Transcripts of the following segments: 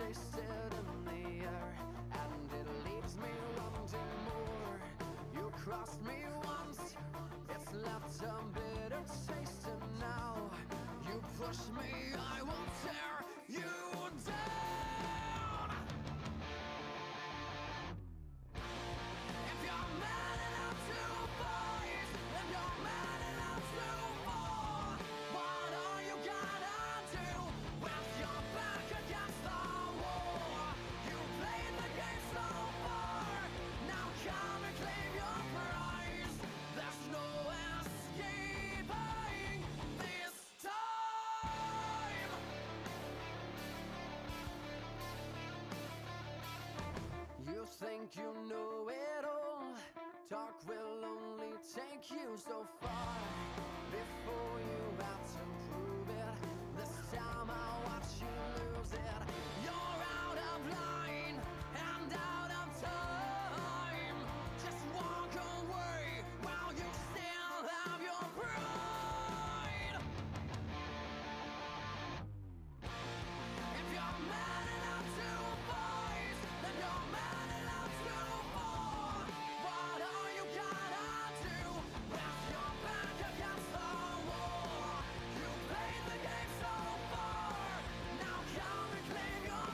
tasted in the air, and it leaves me wanting more. You crossed me once, it's left a bitter taste, and now you push me, I will tear you down. If you're man enough to fight, if you're man enough to fall, what are you gonna do with your back against the wall? You played the game so far, now come and claim your prize. There's no escaping this time. You think you know it all, talk will only take you so far before you have to prove it. This time I'll watch you lose it. You're out of line and out of time. Just walk away while you still have your pride. If you're man enough to fight, then you're man enough to fall. What are you gonna do with your back against the wall? You played the game so far, now come and claim your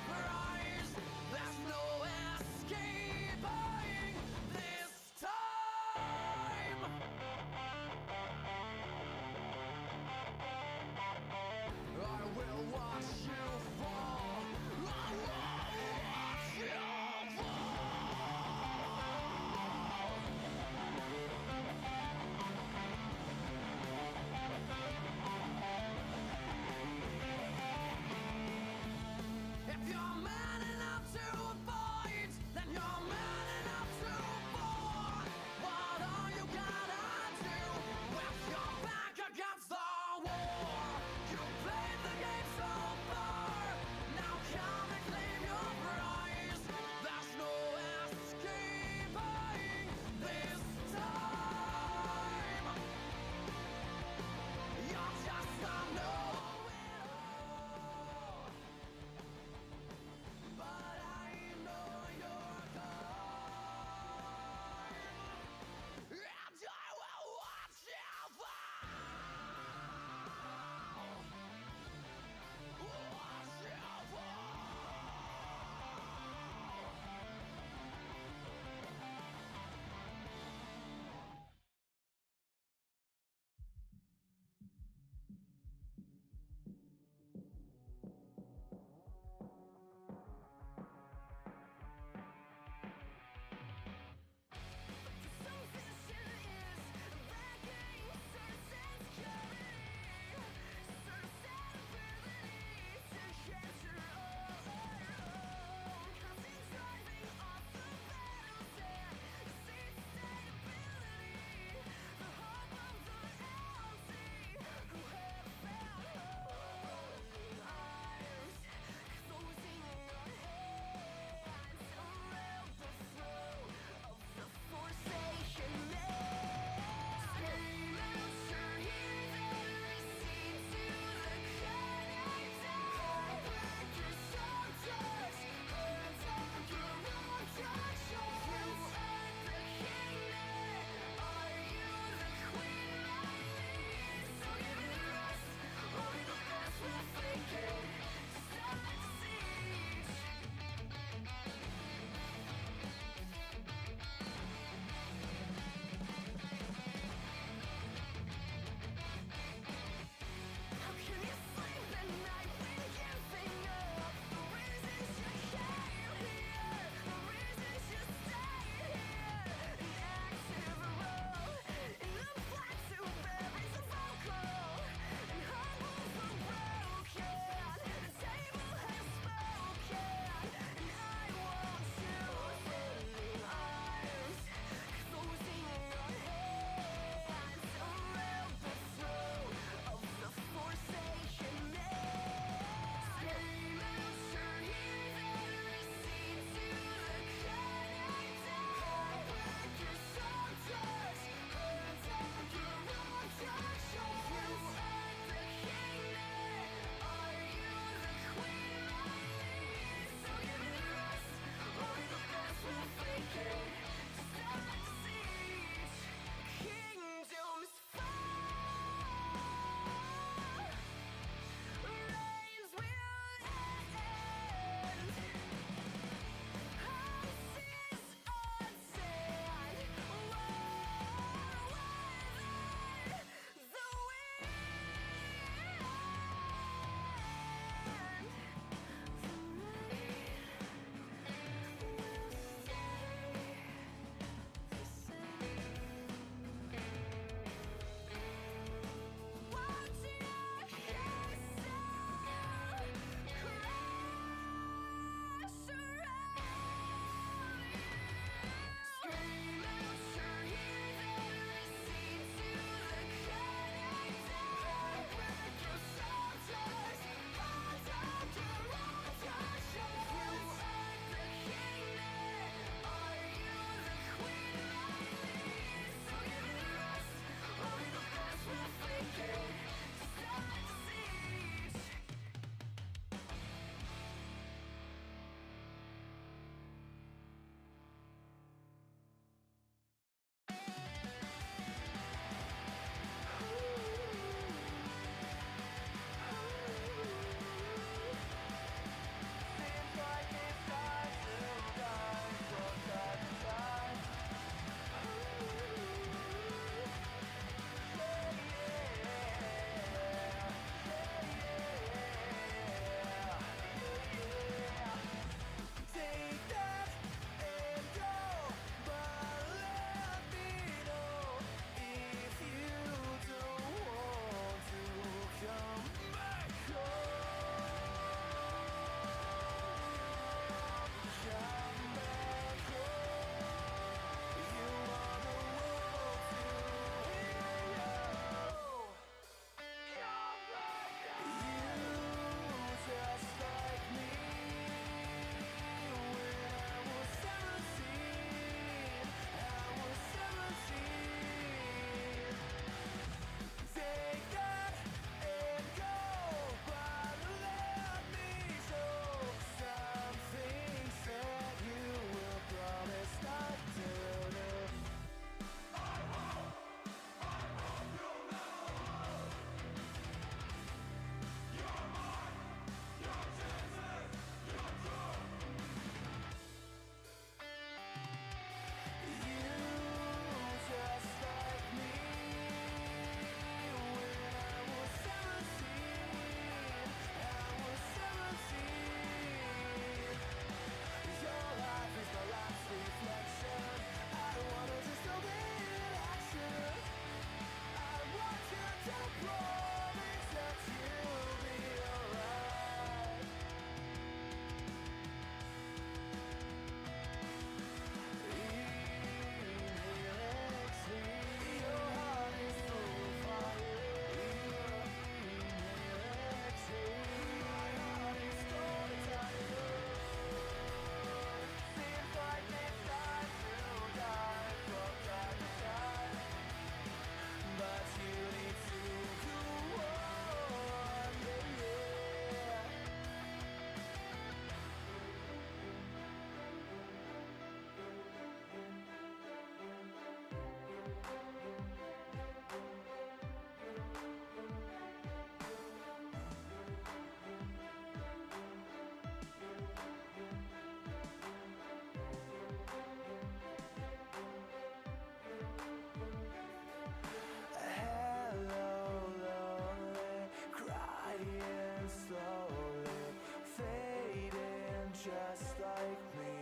Just like me,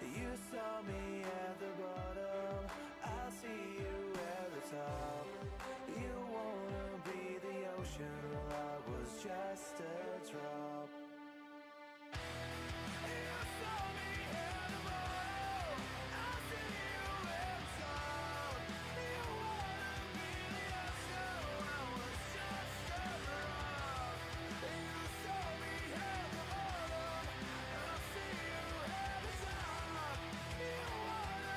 you saw me at the bottom, I see you at the top. You wanna be the ocean, well I was just a drop. You saw me at the bottom, I see you at the top. You wanna be the ocean, I was just a drop. You saw me at the bottom, I see you at the top. You wanna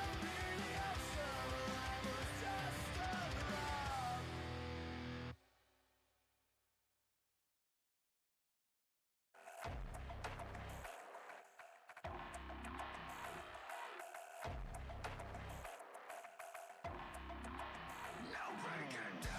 be the ocean, I was just a drop. Now break it down.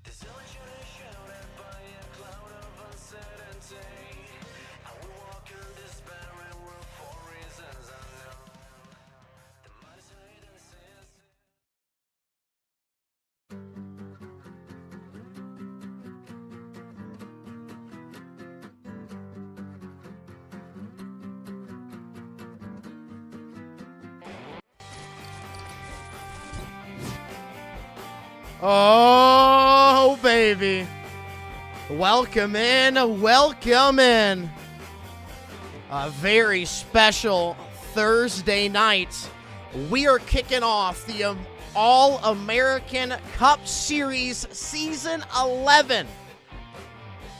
Desolation is shrouded by a cloud of uncertainty, and we walk in despair and we're for reasons unknown. The mind is hidden since. Oh, baby. Welcome in. Welcome in. A very special Thursday night. We are kicking off the All-American Cup Series Season 11.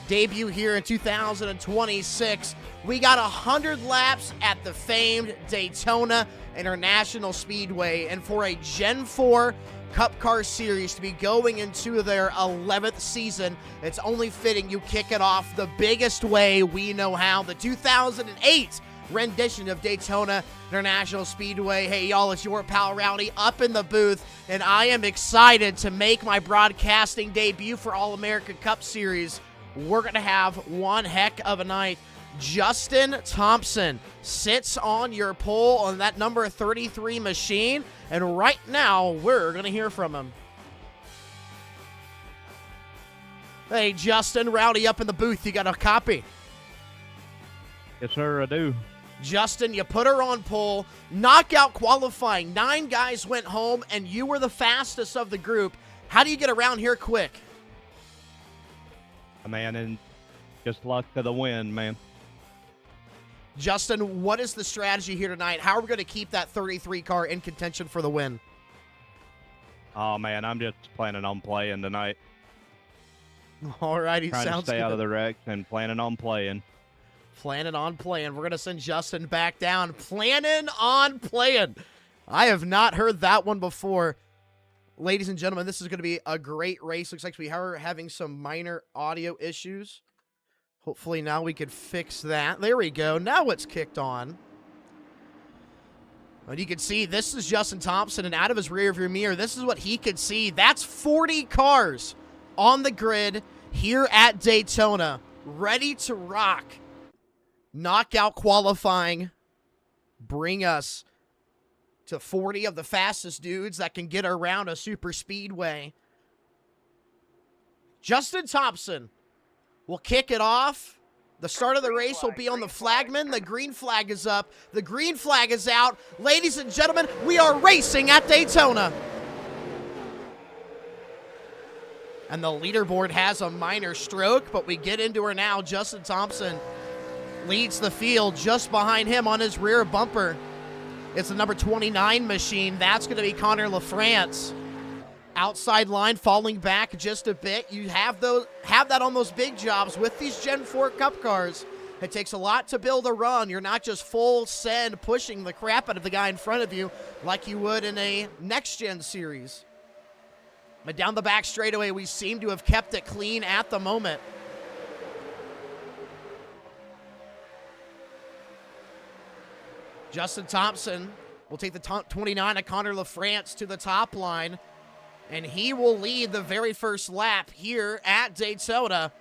Debut here in 2026. We got 100 laps at the famed Daytona International Speedway. And for a Gen 4 Cup Car Series to be going into their 11th season, it's only fitting you kick it off the biggest way we know how, the 2008 rendition of Daytona International Speedway. Hey, y'all, it's your pal Rowdy up in the booth, and I am excited to make my broadcasting debut for All-American Cup Series. We're going to have one heck of a night. Justin Thompson sits on your pole on that number 33 machine, and right now we're going to hear from him. Hey, Justin, Rowdy up in the booth. You got a copy? Yes, sir, I do. Justin, you put her on pole. Knockout qualifying. 9 guys went home, and you were the fastest of the group. How do you get around here quick? Man, and just luck to the win, man. Justin, what is the strategy here tonight? How are we going to keep that 33 car in contention for the win? Oh, man, I'm just planning on playing tonight. All righty, Trying sounds to stay good. out of the wrecks and planning on playing. Planning on playing. We're going to send Justin back down. Planning on playing. I have not heard that one before. Ladies and gentlemen, this is going to be a great race. Looks like we are having some minor audio issues. Hopefully now we could fix that. There we go. Now it's kicked on. And you can see this is Justin Thompson, and out of his rearview mirror, this is what he could see. That's 40 cars on the grid here at Daytona, ready to rock. Knockout qualifying. Bring us to 40 of the fastest dudes that can get around a super speedway. Justin Thompson will kick it off. The start of the race will be on the flagman. The green flag is up. The green flag is out. Ladies and gentlemen, we are racing at Daytona. And the leaderboard has a minor stroke, but we get into her now. Justin Thompson leads the field. Just behind him on his rear bumper, it's the number 29 machine. That's going to be Connor LaFrance. Outside line falling back just a bit. You have that on those big jobs with these Gen 4 Cup cars. It takes a lot to build a run. You're not just full send pushing the crap out of the guy in front of you like you would in a next-gen series. But down the back straightaway, we seem to have kept it clean at the moment. Justin Thompson will take the 29 of Connor LaFrance to the top line, and he will lead the very first lap here at Daytona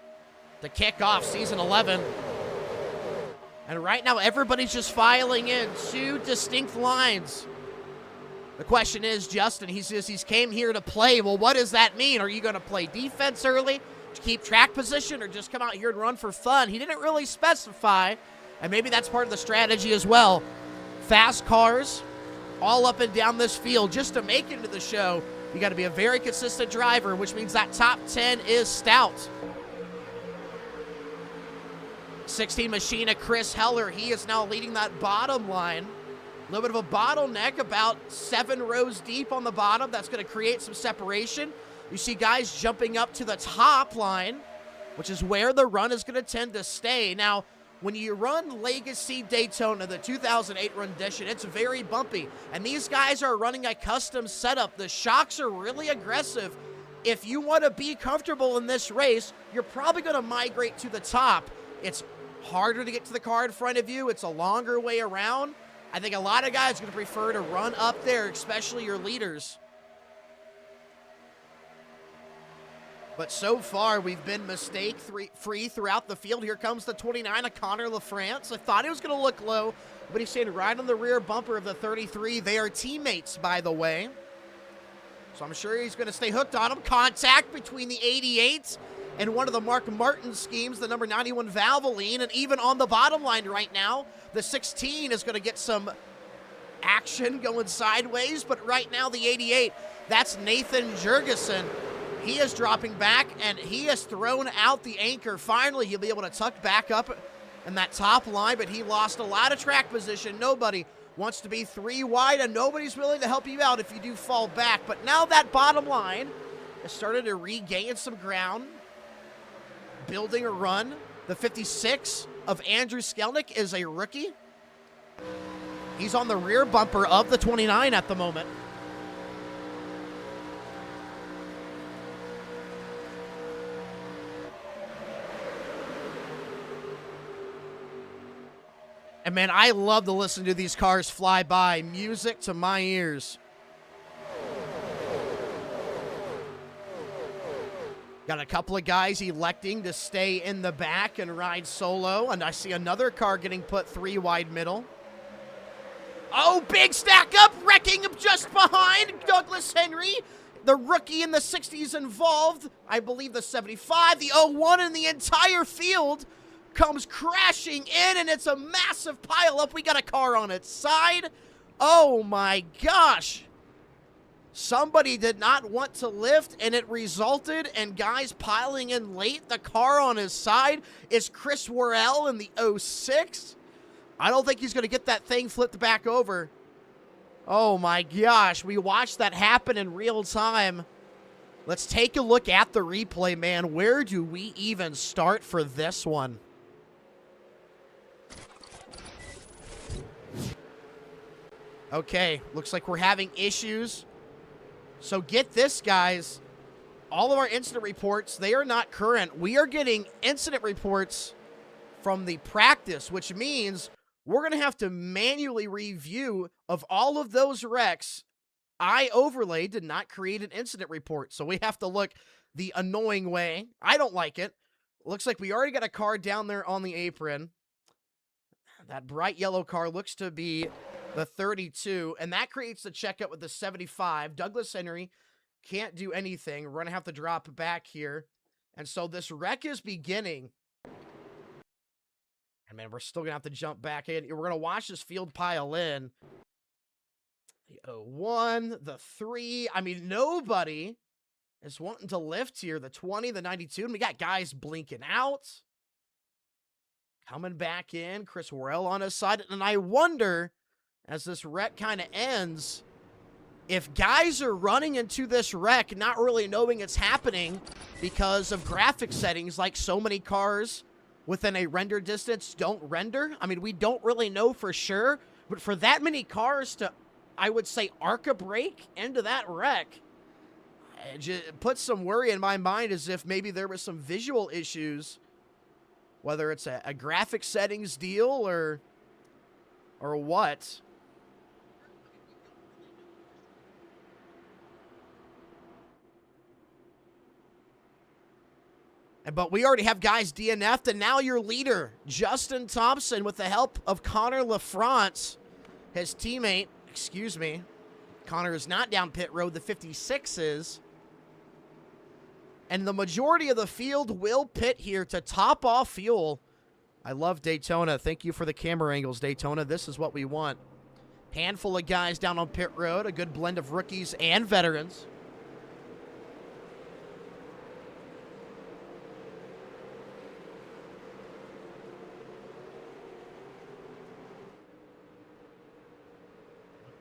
to kick off season 11. And right now, everybody's just filing in, two distinct lines. The question is, Justin, he says he's came here to play. Well, what does that mean? Are you going to play defense early to keep track position, or just come out here and run for fun? He didn't really specify, and maybe that's part of the strategy as well. Fast cars all up and down this field. Just to make it into the show, you got to be a very consistent driver, which means that top 10 is stout. 16 Machina Chris Heller, he is now leading that bottom line. A little bit of a bottleneck, about 7 rows deep on the bottom. That's going to create some separation. You see guys jumping up to the top line, which is where the run is going to tend to stay. Now, when you run Legacy Daytona, the 2008 rendition, it's very bumpy. And these guys are running a custom setup. The shocks are really aggressive. If you want to be comfortable in this race, you're probably going to migrate to the top. It's harder to get to the car in front of you. It's a longer way around. I think a lot of guys are going to prefer to run up there, especially your leaders. But so far, we've been mistake-free throughout the field. Here comes the 29 of Connor LaFrance. I thought he was going to look low, but he's staying right on the rear bumper of the 33. They are teammates, by the way. So I'm sure he's going to stay hooked on him. Contact between the 88 and one of the Mark Martin schemes, the number 91 Valvoline. And even on the bottom line right now, the 16 is going to get some action going sideways. But right now, the 88, that's Nathan Jurgensen. He is dropping back, and he has thrown out the anchor. Finally, he'll be able to tuck back up in that top line, but he lost a lot of track position. Nobody wants to be 3 wide, and nobody's willing to help you out if you do fall back. But now that bottom line has started to regain some ground, building a run. The 56 of Andrew Skelnick is a rookie. He's on the rear bumper of the 29 at the moment. And man, I love to listen to these cars fly by. Music to my ears. Got a couple of guys electing to stay in the back and ride solo. And I see another car getting put 3 wide middle. Oh, big stack up, wrecking him just behind Douglas Henry. The rookie in the 60s involved. I believe the 75, the 01, and the entire field comes crashing in, and it's a massive pileup. We got a car on its side. Oh my gosh. Somebody did not want to lift, and it resulted in guys piling in late. The car on his side is Chris Worrell in the 06. I don't think he's going to get that thing flipped back over. Oh my gosh, we watched that happen in real time. Let's take a look at the replay, man. Where do we even start for this one? Okay, looks like we're having issues. So get this, guys. All of our incident reports, they are not current. We are getting incident reports from the practice, which means we're going to have to manually review of all of those wrecks. iOverlay did not create an incident report, so we have to look the annoying way. I don't like it. Looks like we already got a car down there on the apron. That bright yellow car looks to be the 32, and that creates the checkup with the 75. Douglas Henry can't do anything. We're going to have to drop back here. And so this wreck is beginning. And man, we're still going to have to jump back in. We're going to watch this field pile in. The 01, the 3. I mean, nobody is wanting to lift here. The 20, the 92. And we got guys blinking out. Coming back in. Chris Worrell on his side. And I wonder, as this wreck kind of ends, if guys are running into this wreck not really knowing it's happening because of graphic settings, like so many cars within a render distance don't render. I mean, we don't really know for sure, but for that many cars to, I would say, arc a brake into that wreck, it puts some worry in my mind as if maybe there was some visual issues, whether it's a graphic settings deal or what. But we already have guys DNF'd, and now your leader, Justin Thompson, with the help of Connor LaFrance, his teammate, Connor is not down pit road, the 56 is. And the majority of the field will pit here to top off fuel. I love Daytona. Thank you for the camera angles, Daytona. This is what we want. Handful of guys down on pit road, a good blend of rookies and veterans.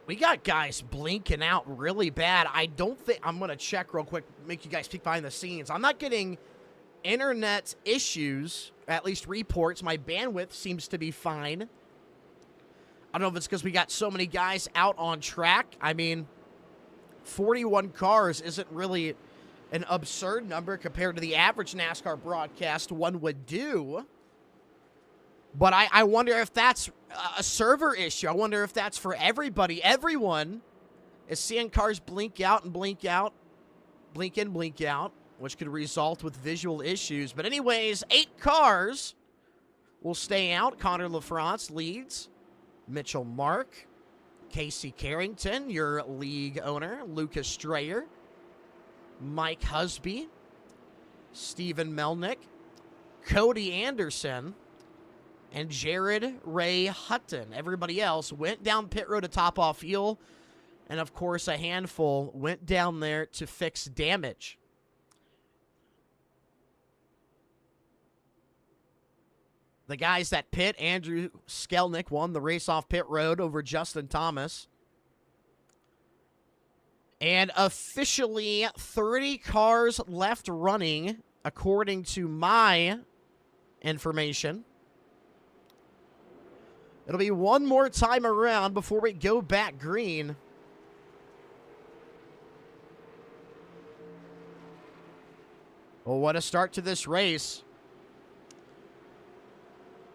We got guys blinking out really bad. I don't think... I'm going to check real quick, make you guys peek behind the scenes. I'm not getting internet issues, at least reports. My bandwidth seems to be fine. I don't know if it's because we got so many guys out on track. I mean, 41 cars isn't really an absurd number compared to the average NASCAR broadcast one would do. But I wonder if that's a server issue. I wonder if that's for everybody. Everyone is seeing cars blink out and blink out, blink in, blink out, which could result with visual issues. But anyways, 8 cars will stay out. Connor LaFrance leads. Mitchell Mark, Casey Carrington, your league owner, Lucas Strayer, Mike Husby, Stephen Melnick, Cody Anderson, and Jared Ray Hutton. Everybody else went down pit road to top off fuel. And, of course, a handful went down there to fix damage. The guys that pit, Andrew Skelnick won the race off pit road over Justin Thomas. And officially 30 cars left running, according to my information. It'll be one more time around before we go back green. Well, what a start to this race.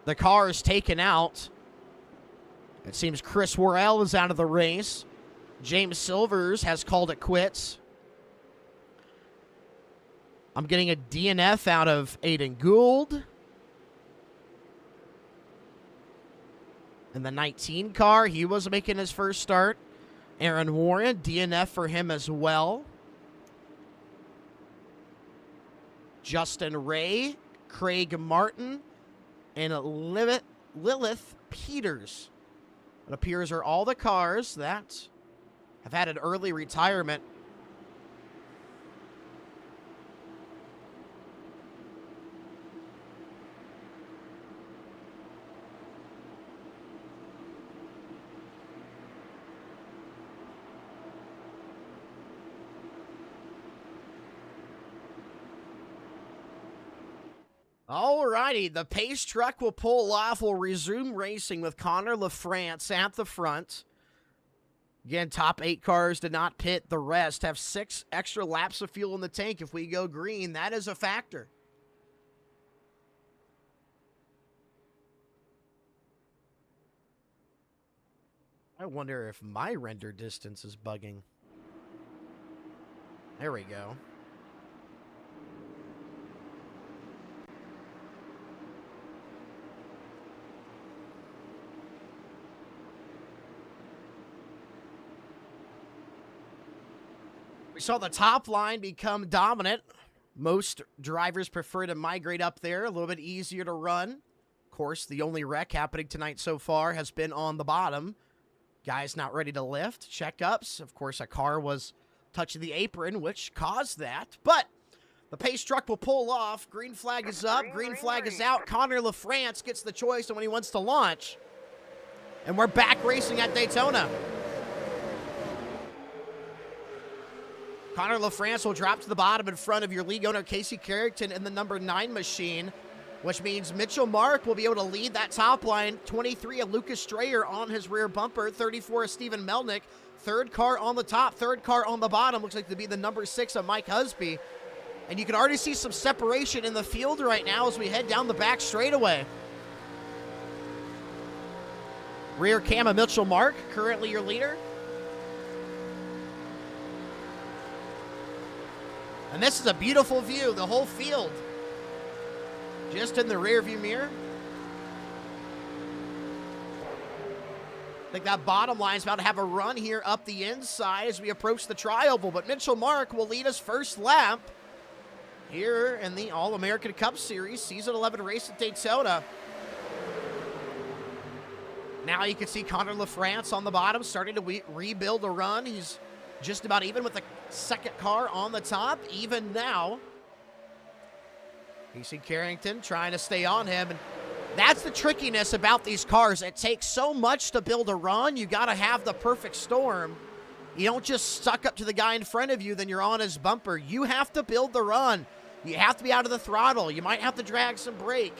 The car is taken out. It seems Chris Worrell is out of the race. James Silvers has called it quits. I'm getting a DNF out of Aiden Gould. In the 19 car, he was making his first start. Aaron Warren, DNF for him as well. Justin Ray, Craig Martin, and Lilith Peters. It appears are all the cars that have had an early retirement. Alrighty, the pace truck will pull off. We'll resume racing with Connor LaFrance at the front. Again, top 8 cars did not pit. The rest have 6 extra laps of fuel in the tank. If we go green, that is a factor. I wonder if my render distance is bugging. There we go. We saw the top line become dominant. Most drivers prefer to migrate up there, a little bit easier to run. Of course, the only wreck happening tonight so far has been on the bottom. Guys not ready to lift. Checkups. Of course, a car was touching the apron, which caused that. But the pace truck will pull off. Green flag is up. Green flag is out. Connor LaFrance gets the choice on when he wants to launch. And we're back racing at Daytona. Connor LaFrance will drop to the bottom in front of your league owner, Casey Carrington, in the number 9 machine. which means Mitchell Mark will be able to lead that top line. 23 of Lucas Strayer on his rear bumper. 34 of Steven Melnick. Third car on the top, third car on the bottom. Looks like to be the number 6 of Mike Husby. And you can already see some separation in the field right now as we head down the back straightaway. Rear cam of Mitchell Mark, currently your leader. And this is a beautiful view, the whole field. Just in the rear view mirror. I think that bottom line is about to have a run here up the inside as we approach the tri-oval. But Mitchell Mark will lead us first lap here in the All-American Cup Series, Season 11 race at Daytona. Now you can see Connor LaFrance on the bottom starting to rebuild a run. He's just about even with the second car on the top, even now. You see Carrington trying to stay on him, and that's the trickiness about these cars. It takes so much to build a run. You got to have the perfect storm. You don't just suck up to the guy in front of you, then you're on his bumper. You have to build the run. You have to be out of the throttle. You might have to drag some brake.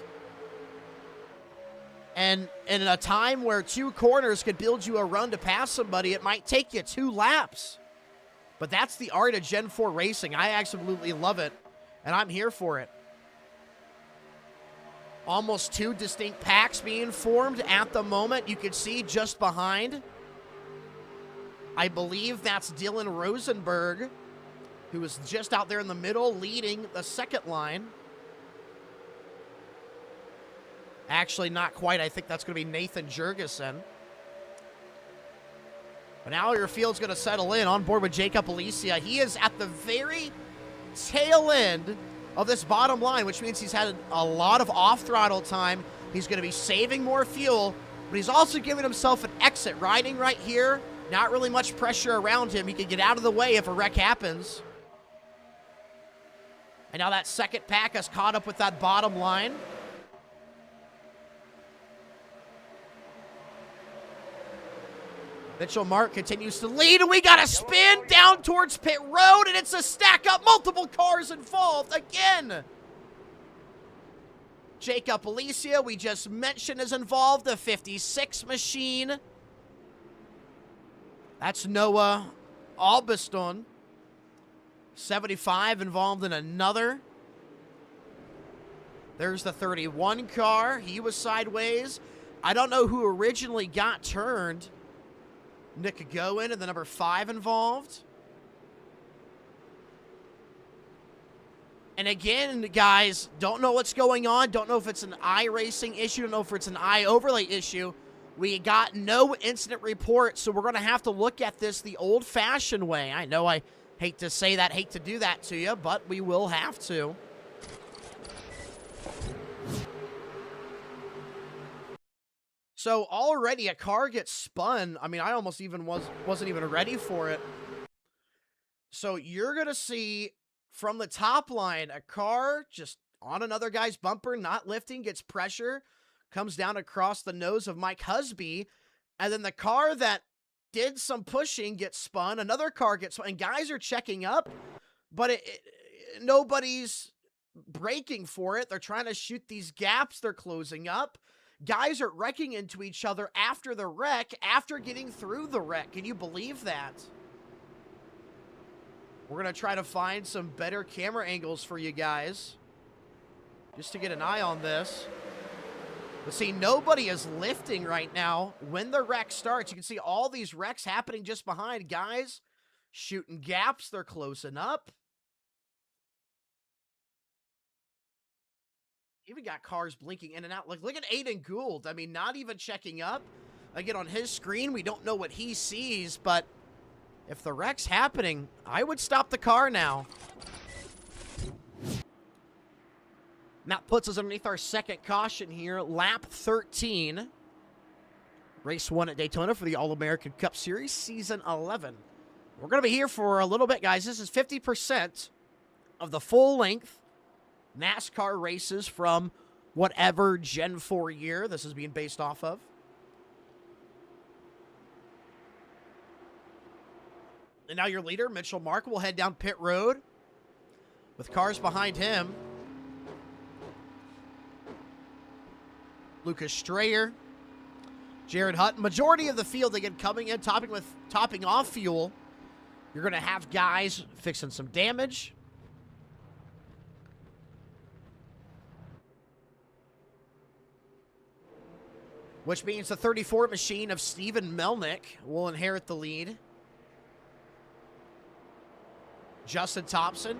And in a time where 2 corners could build you a run to pass somebody, it might take you 2 laps. But that's the art of Gen 4 racing. I absolutely love it, and I'm here for it. Almost 2 distinct packs being formed at the moment. You can see just behind, I believe that's Dylan Rosenberg, who is just out there in the middle leading the second line. Actually, not quite. I think that's going to be Nathan Jurgensen. But now your field's going to settle in on board with Jacob Alicia. He is at the very tail end of this bottom line, which means he's had a lot of off-throttle time. He's going to be saving more fuel, but he's also giving himself an exit, riding right here. Not really much pressure around him. He can get out of the way if a wreck happens. And now that second pack has caught up with that bottom line. Mitchell Mark continues to lead, and we got a spin down towards pit road, and it's a stack up, multiple cars involved again. Jacob Alicia, we just mentioned, is involved, the 56 machine. That's Noah Albiston. 75 involved in another. There's the 31 car. He was sideways. I don't know who originally got turned. Nick Goen and the number 5 involved. And again, guys, don't know what's going on. Don't know if it's an iRacing issue. Don't know if it's an iOverlay issue. We got no incident report, so we're going to have to look at this the old-fashioned way. I know I hate to say that, hate to do that to you, but we will have to. So already a car gets spun. I mean, I almost even wasn't even ready for it. So you're going to see from the top line, a car just on another guy's bumper, not lifting, gets pressure, comes down across the nose of Mike Husby, and then the car that did some pushing gets spun, another car gets spun, and guys are checking up, but nobody's braking for it. They're trying to shoot these gaps they're closing up. Guys are wrecking into each other after the wreck, after getting through the wreck. Can you believe that? We're going to try to find some better camera angles for you guys, just to get an eye on this. But see, nobody is lifting right now. When the wreck starts, you can see all these wrecks happening just behind. Guys shooting gaps. They're closing up. Even got cars blinking in and out. Like, look at Aiden Gould. I mean, not even checking up. Again, on his screen, we don't know what he sees, but if the wreck's happening, I would stop the car now. And that puts us underneath our second caution here, lap 13. Race 1 at Daytona for the All-American Cup Series, Season 11. We're going to be here for a little bit, guys. This is 50% of the full-length NASCAR races from whatever Gen 4 year this is being based off of. And now your leader, Mitchell Mark, will head down pit road with cars behind him. Lucas Strayer, Jared Hutton. Majority of the field, again, coming in, topping off fuel. You're going to have guys fixing some damage. Which means the 34 machine of Steven Melnick will inherit the lead. Justin Thompson,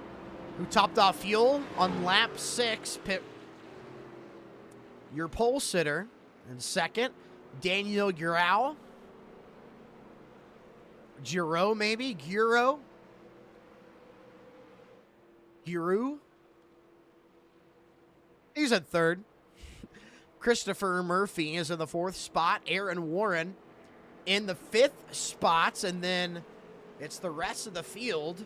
who topped off fuel on lap 6, your pole sitter. In second, Daniel Giro, maybe? Giro? He's in third. Christopher Murphy is in the 4th spot. Aaron Warren in the 5th spots. And then it's the rest of the field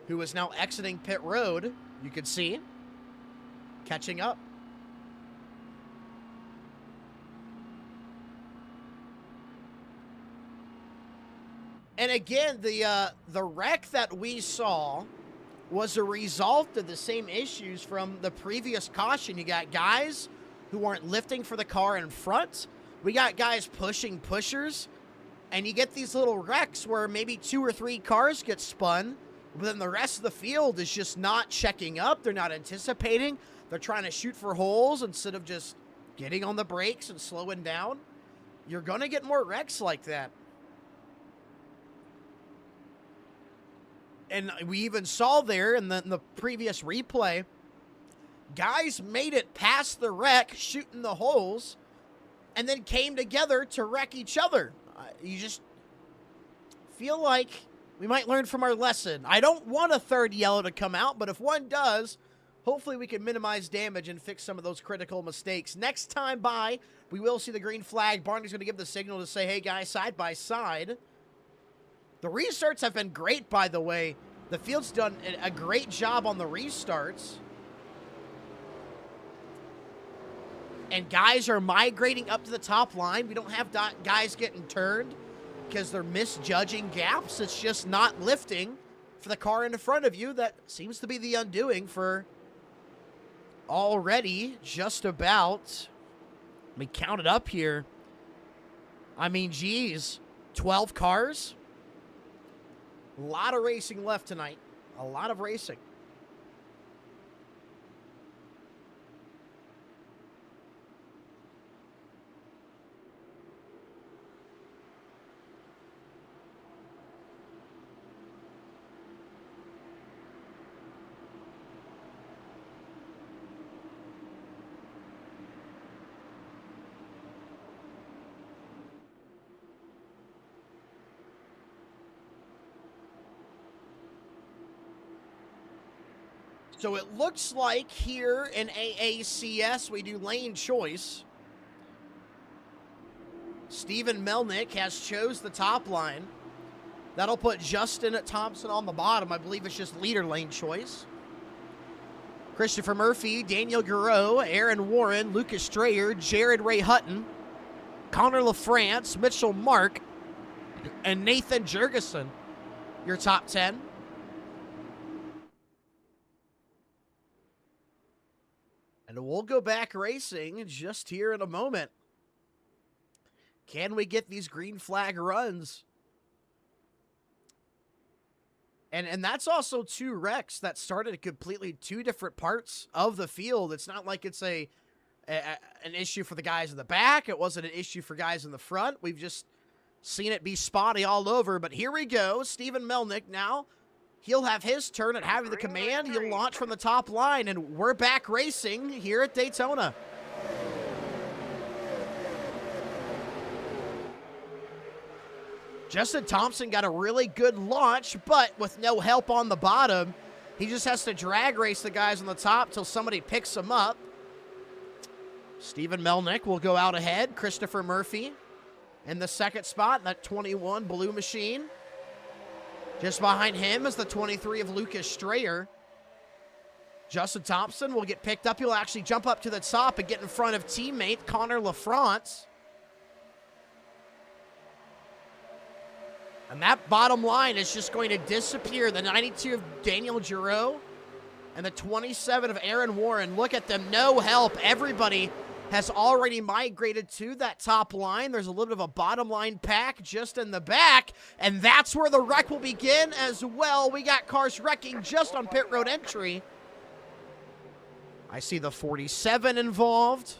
who is now exiting pit road. You can see catching up. And again, the wreck that we saw was a result of the same issues from the previous caution. You got guys who aren't lifting for the car in front. We got guys pushing pushers. And you get these little wrecks where maybe 2 or 3 cars get spun, but then the rest of the field is just not checking up. They're not anticipating. They're trying to shoot for holes instead of just getting on the brakes and slowing down. You're going to get more wrecks like that. And we even saw there in the previous replay, guys made it past the wreck, shooting the holes, and then came together to wreck each other. You just feel like we might learn from our lesson. I don't want a third yellow to come out, but if one does, hopefully we can minimize damage and fix some of those critical mistakes. Next time by, we will see the green flag. Barney's going to give the signal to say, hey guys, side by side. The restarts have been great, by the way. The field's done a great job on the restarts. And guys are migrating up to the top line. We don't have guys getting turned because they're misjudging gaps. It's just not lifting for the car in front of you. That seems to be the undoing for already just about, let me count it up here. I mean, geez, 12 cars. A lot of racing left tonight. A lot of racing. So it looks like here in AACS, we do lane choice. Steven Melnick has chose the top line. That'll put Justin Thompson on the bottom. I believe it's just leader lane choice. Christopher Murphy, Daniel Giro, Aaron Warren, Lucas Strayer, Jared Ray Hutton, Connor LaFrance, Mitchell Mark, and Nathan Jurgensen. Your top 10. And we'll go back racing just here in a moment. Can we get these green flag runs? And that's also 2 wrecks that started at completely 2 different parts of the field. It's not like it's an issue for the guys in the back. It wasn't an issue for guys in the front. We've just seen it be spotty all over. But here we go. Steven Melnick now. He'll have his turn at having the command. He'll launch from the top line, and we're back racing here at Daytona. Justin Thompson got a really good launch, but with no help on the bottom. He just has to drag race the guys on the top till somebody picks him up. Steven Melnick will go out ahead. Christopher Murphy in the 2nd spot, that 21 blue machine. Just behind him is the 23 of Lucas Strayer. Justin Thompson will get picked up. He'll actually jump up to the top and get in front of teammate Connor LaFrance. And that bottom line is just going to disappear. The 92 of Daniel Giro and the 27 of Aaron Warren. Look at them. No help. Everybody has already migrated to that top line. There's a little bit of a bottom line pack just in the back, and that's where the wreck will begin as well. We got cars wrecking just on pit road entry. I see the 47 involved.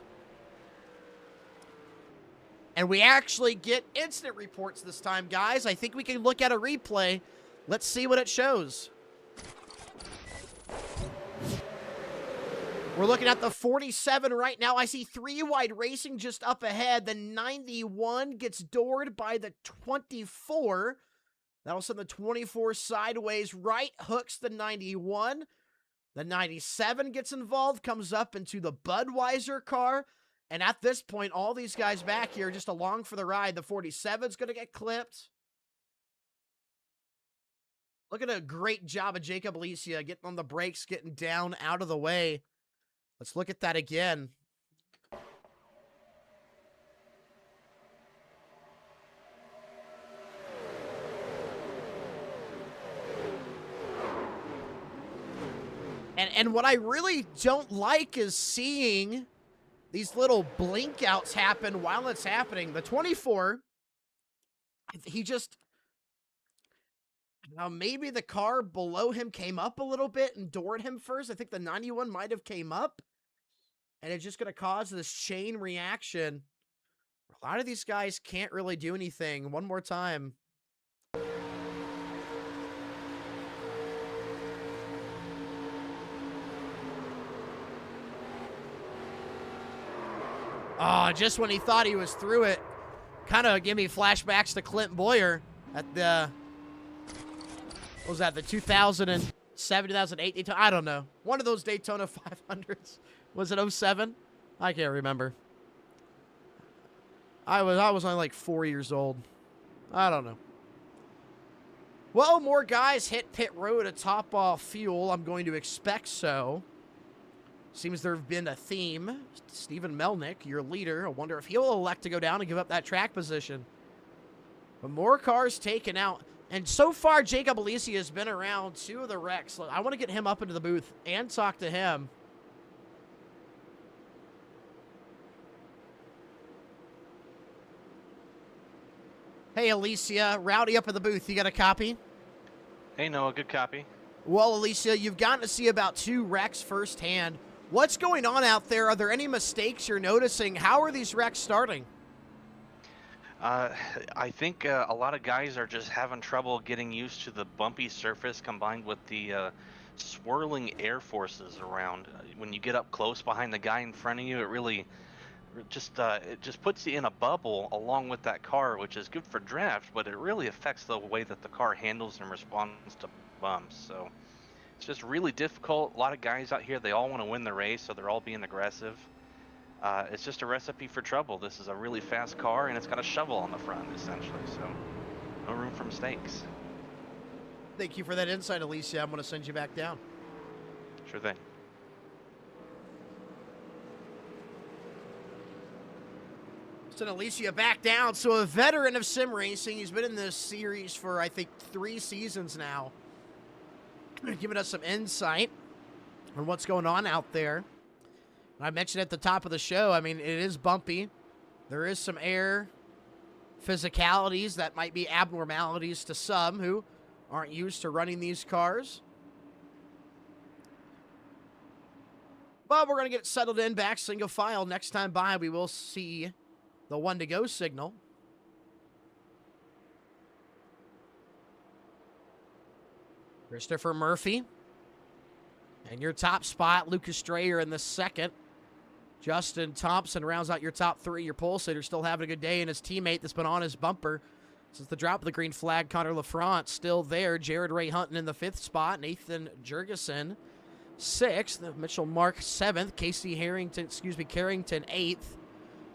And we actually get instant reports this time, guys. I think we can look at a replay. Let's see what it shows. We're looking at the 47 right now. I see 3-wide racing just up ahead. The 91 gets doored by the 24. That'll send the 24 sideways. Right hooks the 91. The 97 gets involved, comes up into the Budweiser car. And at this point, all these guys back here just along for the ride. The 47's going to get clipped. Look at a great job of Jacob Alicia getting on the brakes, getting down out of the way. Let's look at that again. And what I really don't like is seeing these little blink outs happen while it's happening. The 24, he just, maybe the car below him came up a little bit and doored him first. I think the 91 might have came up. And it's just going to cause this chain reaction. A lot of these guys can't really do anything. One more time. Oh, just when he thought he was through it. Kind of gave me flashbacks to Clint Boyer at the, what was that, the 2007, 2008 Daytona? I don't know. One of those Daytona 500s. Was it 07? I can't remember. I was only like 4 years old. I don't know. Well, more guys hit pit road to top off fuel. I'm going to expect so. Seems there have been a theme. Stephen Melnick, your leader. I wonder if he'll elect to go down and give up that track position. But more cars taken out. And so far, Jacob Alicia has been around 2 of the wrecks. I want to get him up into the booth and talk to him. Hey, Alicia, Rowdy up in the booth. You got a copy? Hey, Noah, good copy. Well, Alicia, you've gotten to see about 2 wrecks firsthand. What's going on out there? Are there any mistakes you're noticing? How are these wrecks starting? I think a lot of guys are just having trouble getting used to the bumpy surface combined with the swirling air forces around. When you get up close behind the guy in front of you, it really it just puts you in a bubble along with that car, which is good for draft, but it really affects the way that the car handles and responds to bumps. So it's just really difficult. A lot of guys out here, they all want to win the race, so they're all being aggressive. It's just a recipe for trouble. This is a really fast car, and it's got a shovel on the front, essentially, so no room for mistakes. Thank you for that insight, Alicia. I'm going to send you back down. Sure thing. Send Alicia back down. So a veteran of sim racing. He's been in this series for, I think, 3 seasons now. Giving us some insight on what's going on out there. I mentioned at the top of the show, I mean, it is bumpy. There is some air physicalities that might be abnormalities to some who aren't used to running these cars. But we're going to get settled in back single file. Next time by, we will see the 1 to go signal. Christopher Murphy. And your top spot, Lucas Strayer in the second. Justin Thompson rounds out your top 3. Your pole sitter still having a good day, and his teammate that's been on his bumper since the drop of the green flag, Connor LaFrance, still there. Jared Ray Hunton in the 5th spot. Nathan Jurgensen, 6th. Mitchell Mark, 7th. Casey Carrington, 8th.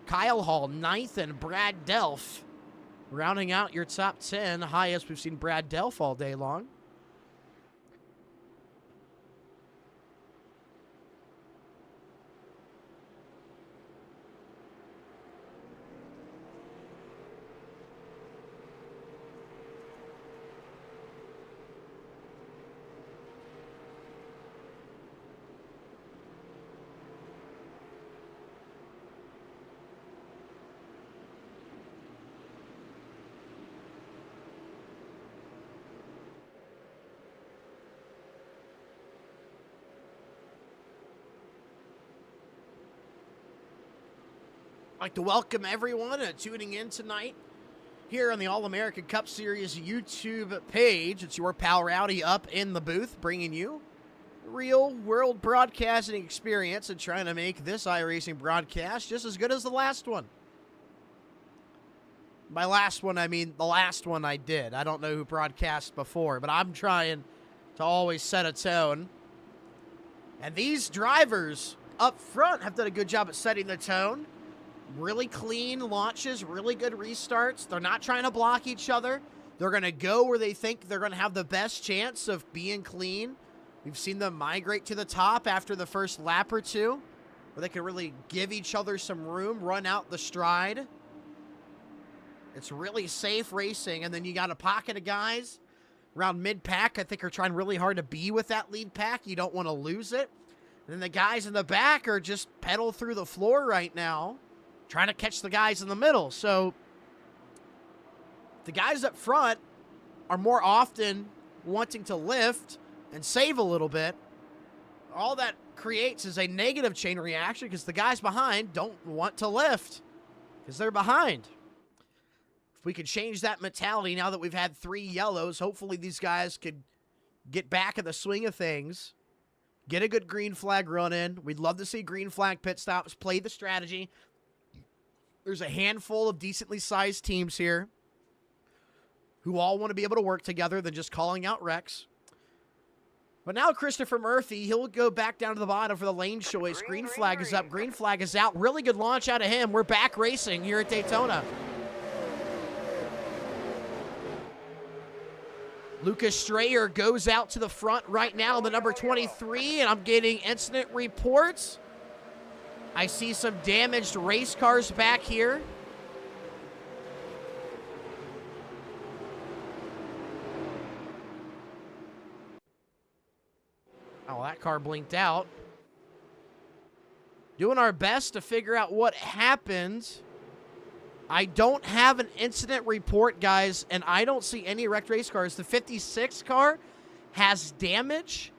Kyle Hall, 9th, and Brad Delph rounding out your top 10. Highest we've seen Brad Delph all day long. I'd like to welcome everyone tuning in tonight here on the All-American Cup Series YouTube page. It's your pal Rowdy up in the booth, bringing you real-world broadcasting experience and trying to make this iRacing broadcast just as good as the last one. By last one, I mean the last one I did. I don't know who broadcast before, but I'm trying to always set a tone. And these drivers up front have done a good job at setting the tone. Really clean launches, really good restarts. They're not trying to block each other. They're going to go where they think they're going to have the best chance of being clean. We've seen them migrate to the top after the first lap or two, where they can really give each other some room, run out the stride. It's really safe racing, and then you got a pocket of guys around mid-pack I think are trying really hard to be with that lead pack. You don't want to lose it. And then the guys in the back are just pedal through the floor right now, trying to catch the guys in the middle. So the guys up front are more often wanting to lift and save a little bit. All that creates is a negative chain reaction because the guys behind don't want to lift because they're behind. If we could change that mentality now that we've had 3 yellows, hopefully these guys could get back in the swing of things, get a good green flag run in. We'd love to see green flag pit stops, play the strategy. There's a handful of decently sized teams here who all want to be able to work together than just calling out wrecks. But now Christopher Murphy, he'll go back down to the bottom for the lane choice. Green flag is up, green flag is out. Really good launch out of him. We're back racing here at Daytona. Lucas Strayer goes out to the front right now, the number 23, and I'm getting incident reports. I see some damaged race cars back here. Oh, that car blinked out. Doing our best to figure out what happened. I don't have an incident report, guys, and I don't see any wrecked race cars. The 56 car has damage.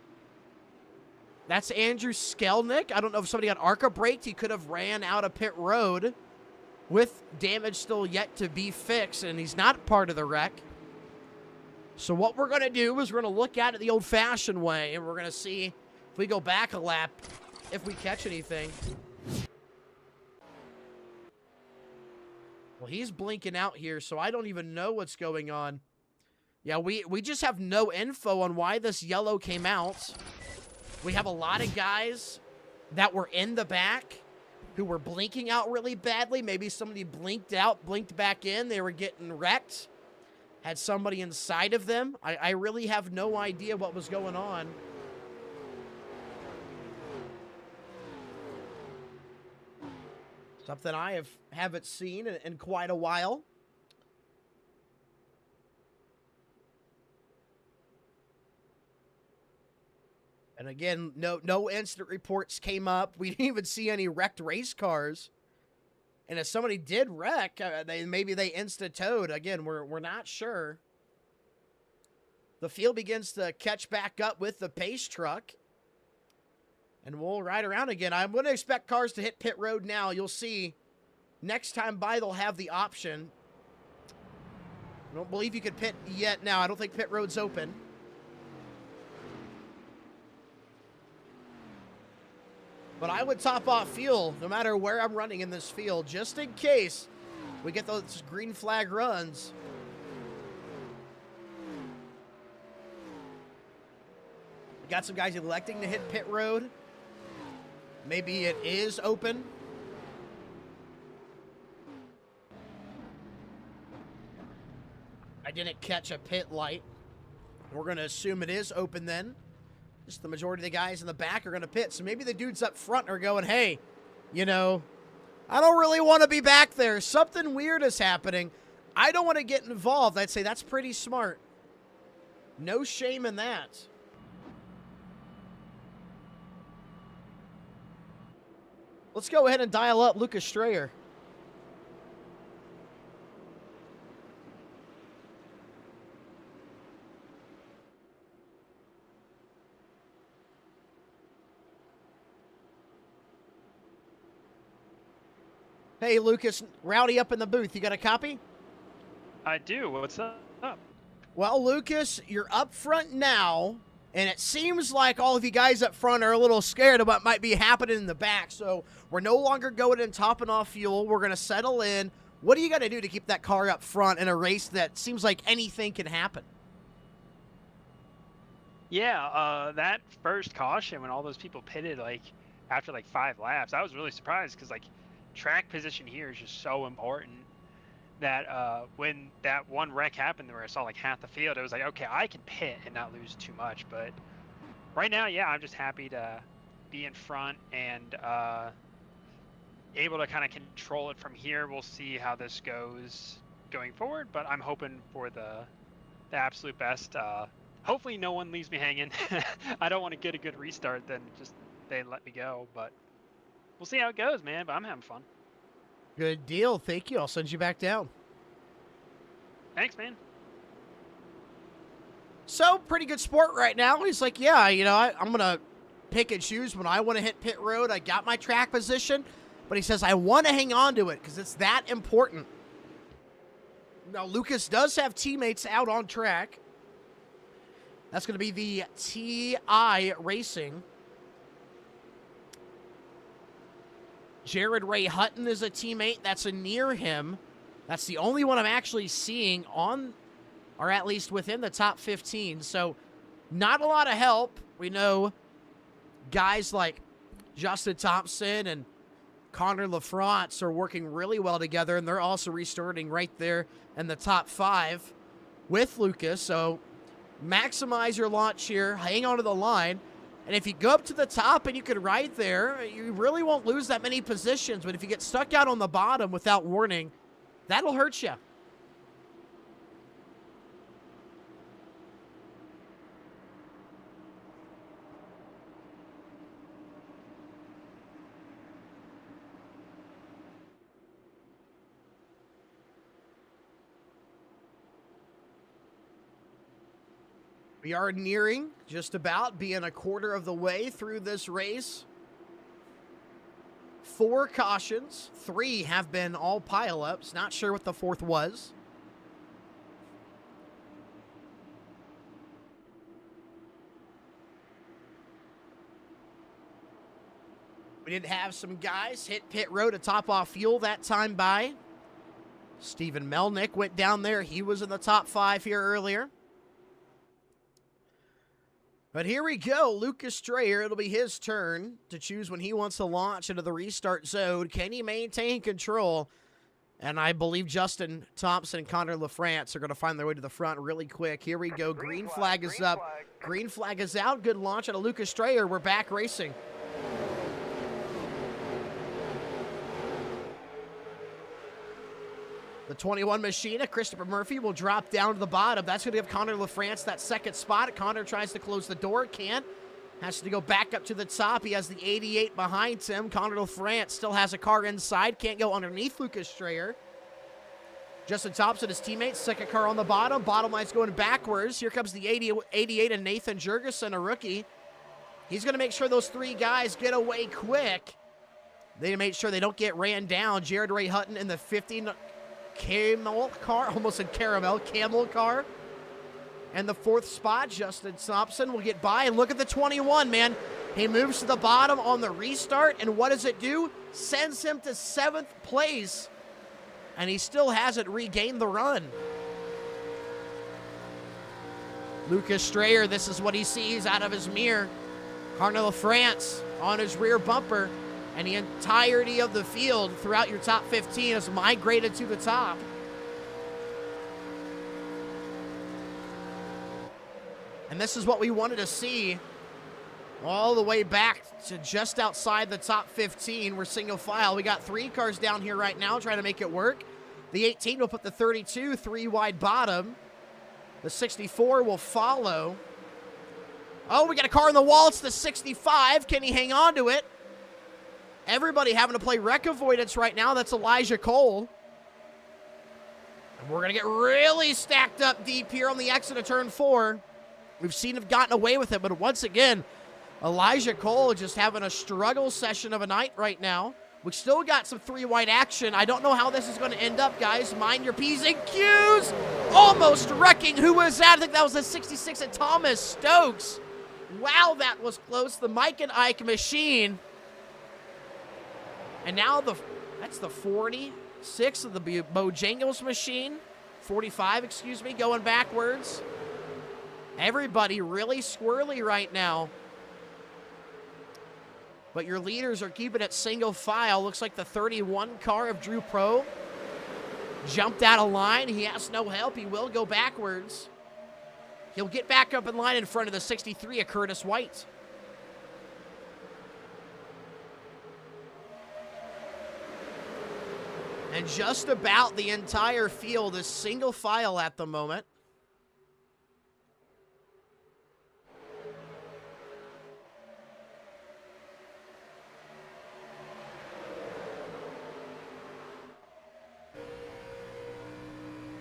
That's Andrew Skelnick. I don't know if somebody got ARCA braked. He could have ran out of pit road with damage still yet to be fixed, and he's not part of the wreck. So what we're going to do is we're going to look at it the old-fashioned way, and we're going to see if we go back a lap, if we catch anything. Well, he's blinking out here, so I don't even know what's going on. Yeah, we just have no info on why this yellow came out. We have a lot of guys that were in the back who were blinking out really badly. Maybe somebody blinked out, blinked back in. They were getting wrecked. Had somebody inside of them. I really have no idea what was going on. Something I haven't seen in quite a while. And again, no incident reports came up. We didn't even see any wrecked race cars. And if somebody did wreck, maybe they insta-towed. Again, we're not sure. The field begins to catch back up with the pace truck. And we'll ride around again. I'm going to expect cars to hit pit road now. You'll see next time by they'll have the option. I don't believe you could pit yet now. I don't think pit road's open. But I would top off fuel no matter where I'm running in this field, just in case we get those green flag runs. We got some guys electing to hit pit road. Maybe it is open. I didn't catch a pit light. We're going to assume it is open then. Just the majority of the guys in the back are going to pit. So maybe the dudes up front are going, hey, you know, I don't really want to be back there. Something weird is happening. I don't want to get involved. I'd say that's pretty smart. No shame in that. Let's go ahead and dial up Lucas Strayer. Hey, Lucas, Rowdy up in the booth. You got a copy? I do. What's up? Well, Lucas, you're up front now, and it seems like all of you guys up front are a little scared of what might be happening in the back, so we're no longer going and topping off fuel. We're going to settle in. What are you going to do to keep that car up front in a race that seems like anything can happen? Yeah, that first caution when all those people pitted after 5 laps, I was really surprised because track position here is just so important that when that one wreck happened where I saw half the field, it was okay, I can pit and not lose too much. But right now, yeah, I'm just happy to be in front and able to kind of control it from here. We'll see how this goes going forward, but I'm hoping for the absolute best. Hopefully no one leaves me hanging. I don't want to get a good restart, then just they let me go, but we'll see how it goes, man. But I'm having fun. Good deal. Thank you. I'll send you back down. Thanks, man. So, pretty good sport right now. He's like, yeah, I'm going to pick and choose when I want to hit pit road. I got my track position, but he says I want to hang on to it because it's that important. Now, Lucas does have teammates out on track. That's going to be the TI Racing. Jared Ray Hutton is a teammate that's near him. That's the only one I'm actually seeing on, or at least within the top 15. So not a lot of help. We know guys like Justin Thompson and Connor LaFrance are working really well together, and they're also restarting right there in the top 5 with Lucas. So maximize your launch here. Hang on to the line. And if you go up to the top and you can ride there, you really won't lose that many positions. But if you get stuck out on the bottom without warning, that'll hurt you. We are nearing just about being a quarter of the way through this race. 4 cautions. 3 have been all pileups. Not sure what the 4th was. We did have some guys hit pit road to top off fuel that time by. Stephen Melnick went down there. He was in the top 5 here earlier. But here we go, Lucas Strayer. It'll be his turn to choose when he wants to launch into the restart zone. Can he maintain control? And I believe Justin Thompson and Connor LaFrance are going to find their way to the front really quick. Here we go. Green flag is up. Green flag is out. Good launch out of Lucas Strayer. We're back racing. The 21 Machina, Christopher Murphy, will drop down to the bottom. That's going to give Connor LaFrance that second spot. Connor tries to close the door. Can't. Has to go back up to the top. He has the 88 behind him. Connor LaFrance still has a car inside. Can't go underneath Lucas Strayer. Justin Thompson, his teammates, second car on the bottom. Bottom line's going backwards. Here comes the 88 and Nathan Jurgensen, a rookie. He's going to make sure those 3 guys get away quick. They make sure they don't get ran down. Jared Ray Hutton in the 50 Camel car, almost said caramel, camel car. And the 4th spot, Justin Thompson will get by. And look at the 21, man. He moves to the bottom on the restart. And what does it do? Sends him to 7th place. And he still hasn't regained the run. Lucas Strayer, this is what he sees out of his mirror. Connor LaFrance on his rear bumper. And the entirety of the field throughout your top 15 has migrated to the top. And this is what we wanted to see all the way back to just outside the top 15. We're single file. We got 3 cars down here right now trying to make it work. The 18 will put the 32, 3 wide bottom. The 64 will follow. Oh, we got a car in the wall. It's the 65. Can he hang on to it? Everybody having to play wreck avoidance right now. That's Elijah Cole. And we're going to get really stacked up deep here on the exit of turn 4. We've seen him gotten away with it, but once again, Elijah Cole just having a struggle session of a night right now. We still got some 3-wide action. I don't know how this is going to end up, guys. Mind your P's and Q's. Almost wrecking. Who was that? I think that was a 66 at Thomas Stokes. Wow, that was close. The Mike and Ike machine. And now that's the 46 of the Bojangles machine. 45, excuse me, going backwards. Everybody really squirrely right now. But your leaders are keeping it single file. Looks like the 31 car of Drew Pro jumped out of line. He has no help. He will go backwards. He'll get back up in line in front of the 63 of Curtis White. And just about the entire field is single file at the moment.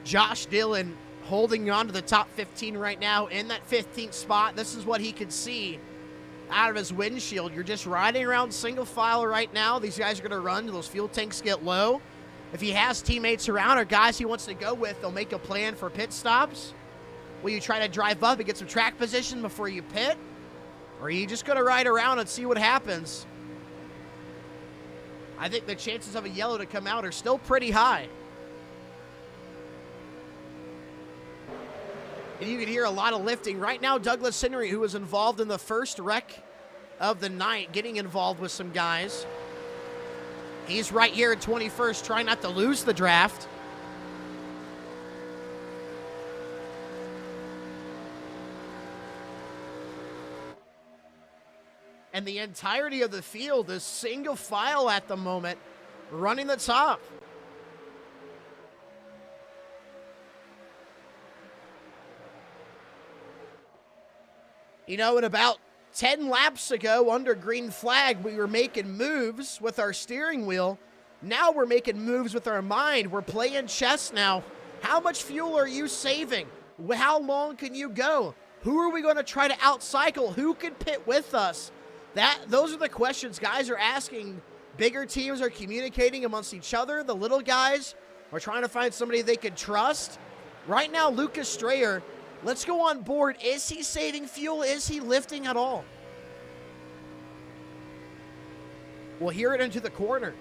Josh Dillon holding on to the top 15 right now in that 15th spot. This is what he could see out of his windshield. You're just riding around single file right now. These guys are going to run till those fuel tanks get low. If he has teammates around or guys he wants to go with, they'll make a plan for pit stops. Will you try to drive up and get some track position before you pit? Or are you just going to ride around and see what happens? I think the chances of a yellow to come out are still pretty high. And you can hear a lot of lifting. Right now, Douglas Henry, who was involved in the first wreck of the night, getting involved with some guys. He's right here at 21st, trying not to lose the draft. And the entirety of the field is single file at the moment, running the top. You know, in about 10 laps ago, under green flag, we were making moves with our steering wheel. Now we're making moves with our mind. We're playing chess now. How much fuel are you saving? How long can you go? Who are we going to try to outcycle? Who can pit with us? Those are the questions guys are asking. Bigger teams are communicating amongst each other. The little guys are trying to find somebody they can trust. Right now, Lucas Strayer, let's go on board. Is he saving fuel? Is he lifting at all? We'll hear it into the corner.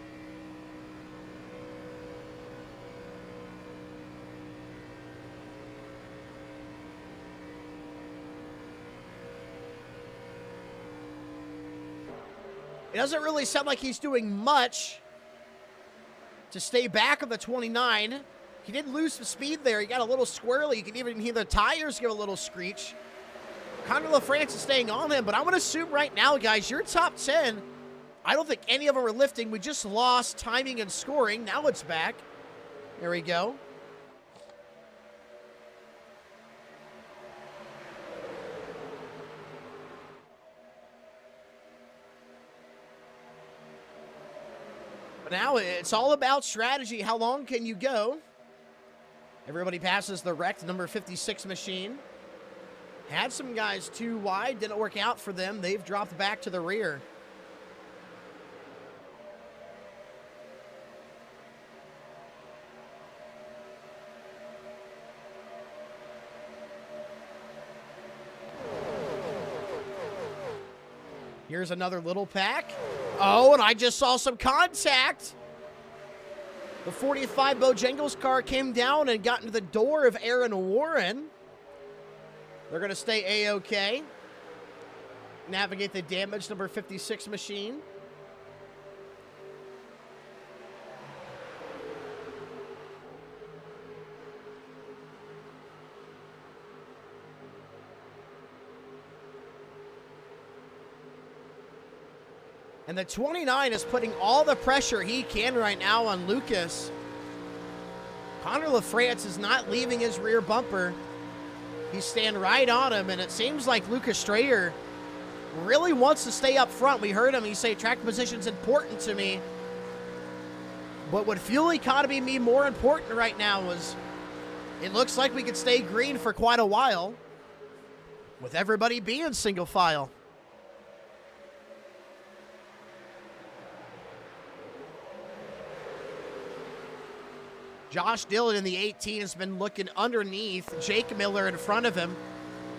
It doesn't really sound like he's doing much to stay back on the 29. He did lose some speed there. He got a little squirrely. You can even hear the tires give a little screech. Conor LaFrance is staying on him, but I'm going to assume right now, guys, your top 10, I don't think any of them are lifting. We just lost timing and scoring. Now it's back. There we go. But now it's all about strategy. How long can you go? Everybody passes the wrecked number 56 machine. Had some guys too wide. Didn't work out for them. They've dropped back to the rear. Here's another little pack. Oh, and I just saw some contact. The 45 Bojangles car came down and got into the door of Aaron Warren. They're going to stay A-OK. Navigate the damaged number 56 machine. And the 29 is putting all the pressure he can right now on Lucas. Conor LaFrance is not leaving his rear bumper. He's staying right on him, and it seems like Lucas Strayer really wants to stay up front. We heard him. He say track position's important to me. But what fuel economy mean more important right now is it looks like we could stay green for quite a while with everybody being single file. Josh Dillon in the 18 has been looking underneath Jake Miller in front of him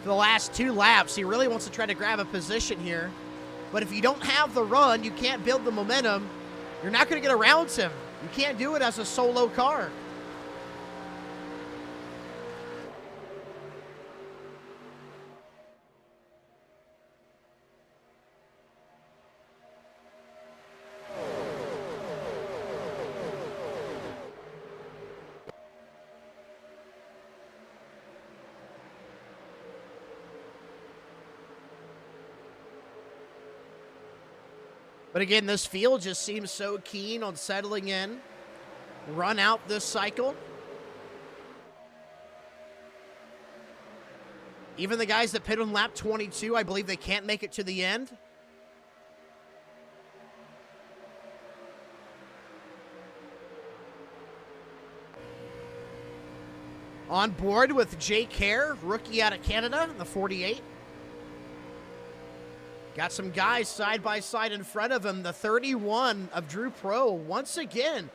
for the last 2 laps. He really wants to try to grab a position here. But if you don't have the run, you can't build the momentum, you're not going to get around him. You can't do it as a solo car. But again, this field just seems so keen on settling in. Run out this cycle. Even the guys that pit on lap 22, I believe they can't make it to the end. On board with Jake Hare, rookie out of Canada, the 48. Got some guys side by side in front of him. The 31 of Drew Pro, once again,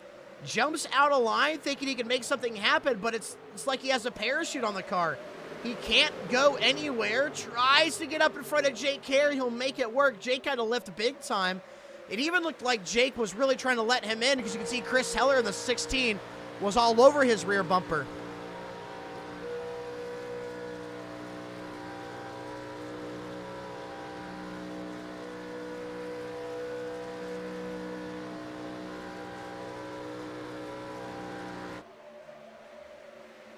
jumps out of line thinking he can make something happen, but it's like he has a parachute on the car. He can't go anywhere. Tries to get up in front of Jake Hare. He'll make it work. Jake kind of lifted big time. It even looked like Jake was really trying to let him in because you can see Chris Heller in the 16 was all over his rear bumper.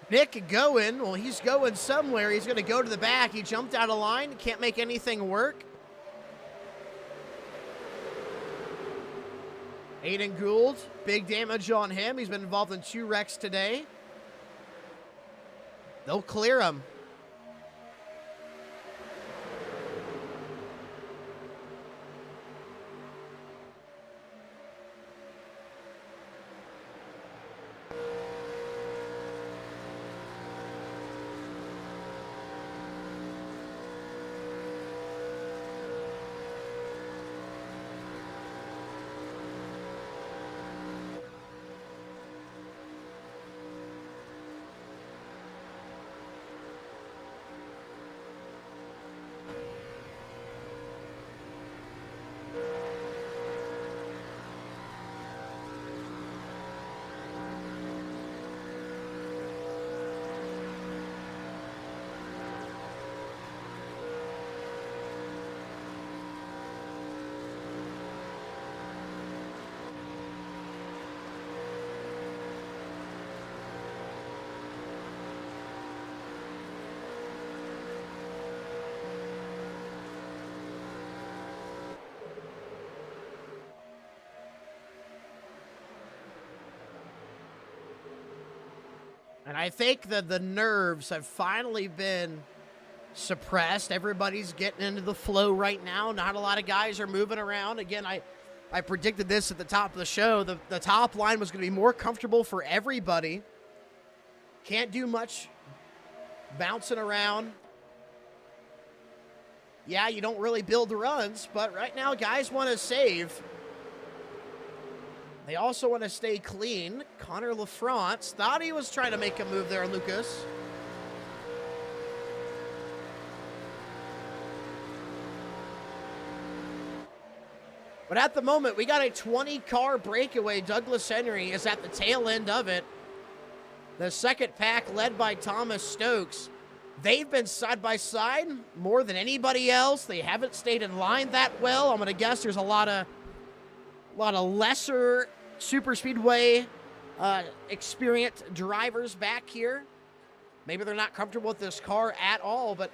Nick going, well, he's going somewhere. He's going to go to the back. He jumped out of line. Can't make anything work. Aiden Gould, big damage on him. He's been involved in 2 wrecks today. They'll clear him. And I think that the nerves have finally been suppressed. Everybody's getting into the flow right now. Not a lot of guys are moving around. Again, I predicted this at the top of the show. The top line was going to be more comfortable for everybody. Can't do much bouncing around. Yeah, you don't really build the runs, but right now guys want to save. They also want to stay clean. Connor LaFrance thought he was trying to make a move there, Lucas. But at the moment, we got a 20-car breakaway. Douglas Henry is at the tail end of it. The second pack led by Thomas Stokes. They've been side by side more than anybody else. They haven't stayed in line that well. I'm going to guess there's a lot of lesser super speedway experienced drivers back here. Maybe they're not comfortable with this car at all, but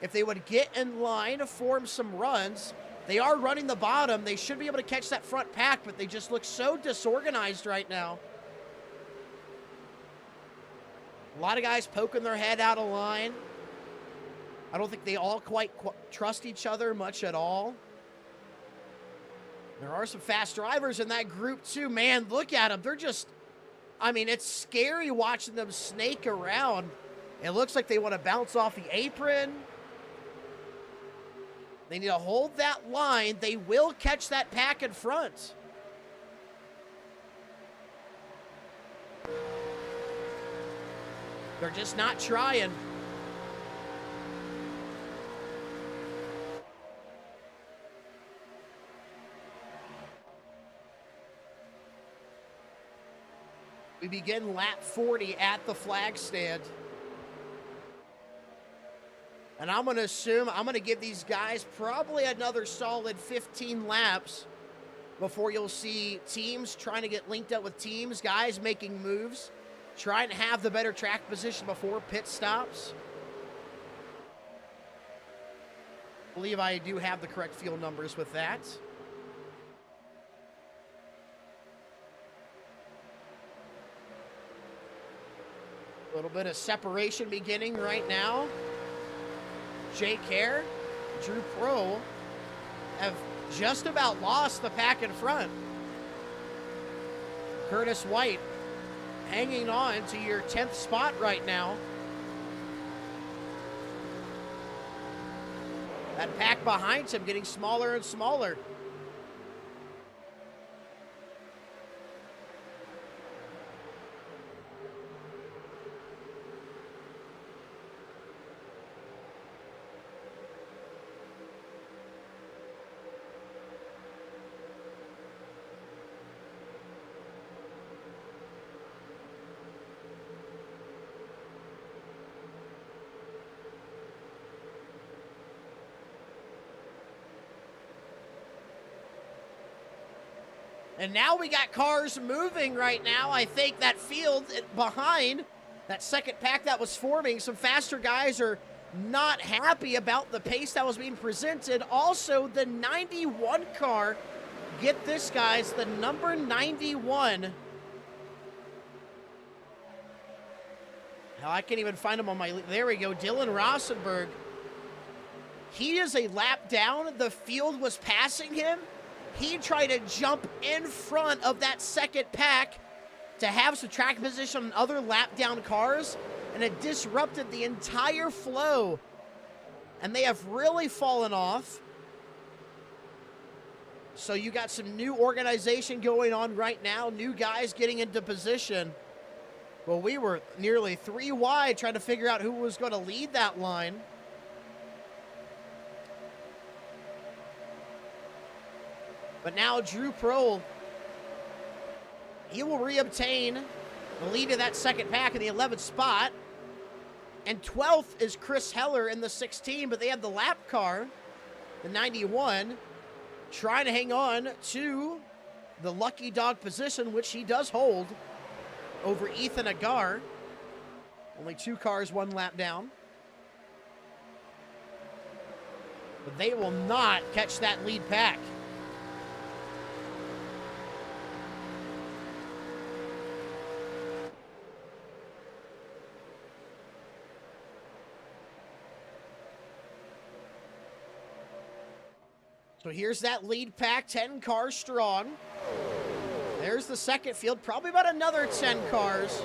if they would get in line to form some runs, they are running the bottom. They should be able to catch that front pack, but they just look so disorganized right now. A lot of guys poking their head out of line. I don't think they all quite trust each other much at all. There are some fast drivers in that group too. Man, look at them. They're just, I mean, it's scary watching them snake around. It looks like they want to bounce off the apron. They need to hold that line. They will catch that pack in front. They're just not trying. We begin lap 40 at the flag stand. And I'm going to give these guys probably another solid 15 laps before you'll see teams trying to get linked up with teams, guys making moves, trying to have the better track position before pit stops. I believe I do have the correct fuel numbers with that. A little bit of separation beginning right now. Jake Hare, Drew Pro have just about lost the pack in front. Curtis White hanging on to your 10th spot right now. That pack behind him getting smaller and smaller. And now we got cars moving right now. I think that field behind that second pack that was forming, some faster guys are not happy about the pace that was being presented. Also, the 91 car, get this, guys, the number 91. Now, I can't even find him on my, there we go, Dylan Rossenberg. He is a lap down. The field was passing him. He tried to jump in front of that second pack to have some track position on other lap down cars, and it disrupted the entire flow. And they have really fallen off. So you got some new organization going on right now, new guys getting into position. Well, we were nearly 3 wide trying to figure out who was going to lead that line. But now Drew Prohl, he will reobtain the lead of that second pack in the 11th spot. And 12th is Chris Heller in the 16, but they have the lap car, the 91, trying to hang on to the lucky dog position, which he does hold over Ethan Agar. Only 2 cars, 1 lap down. But they will not catch that lead pack. So here's that lead pack, 10 cars strong. There's the second field, probably about another 10 cars,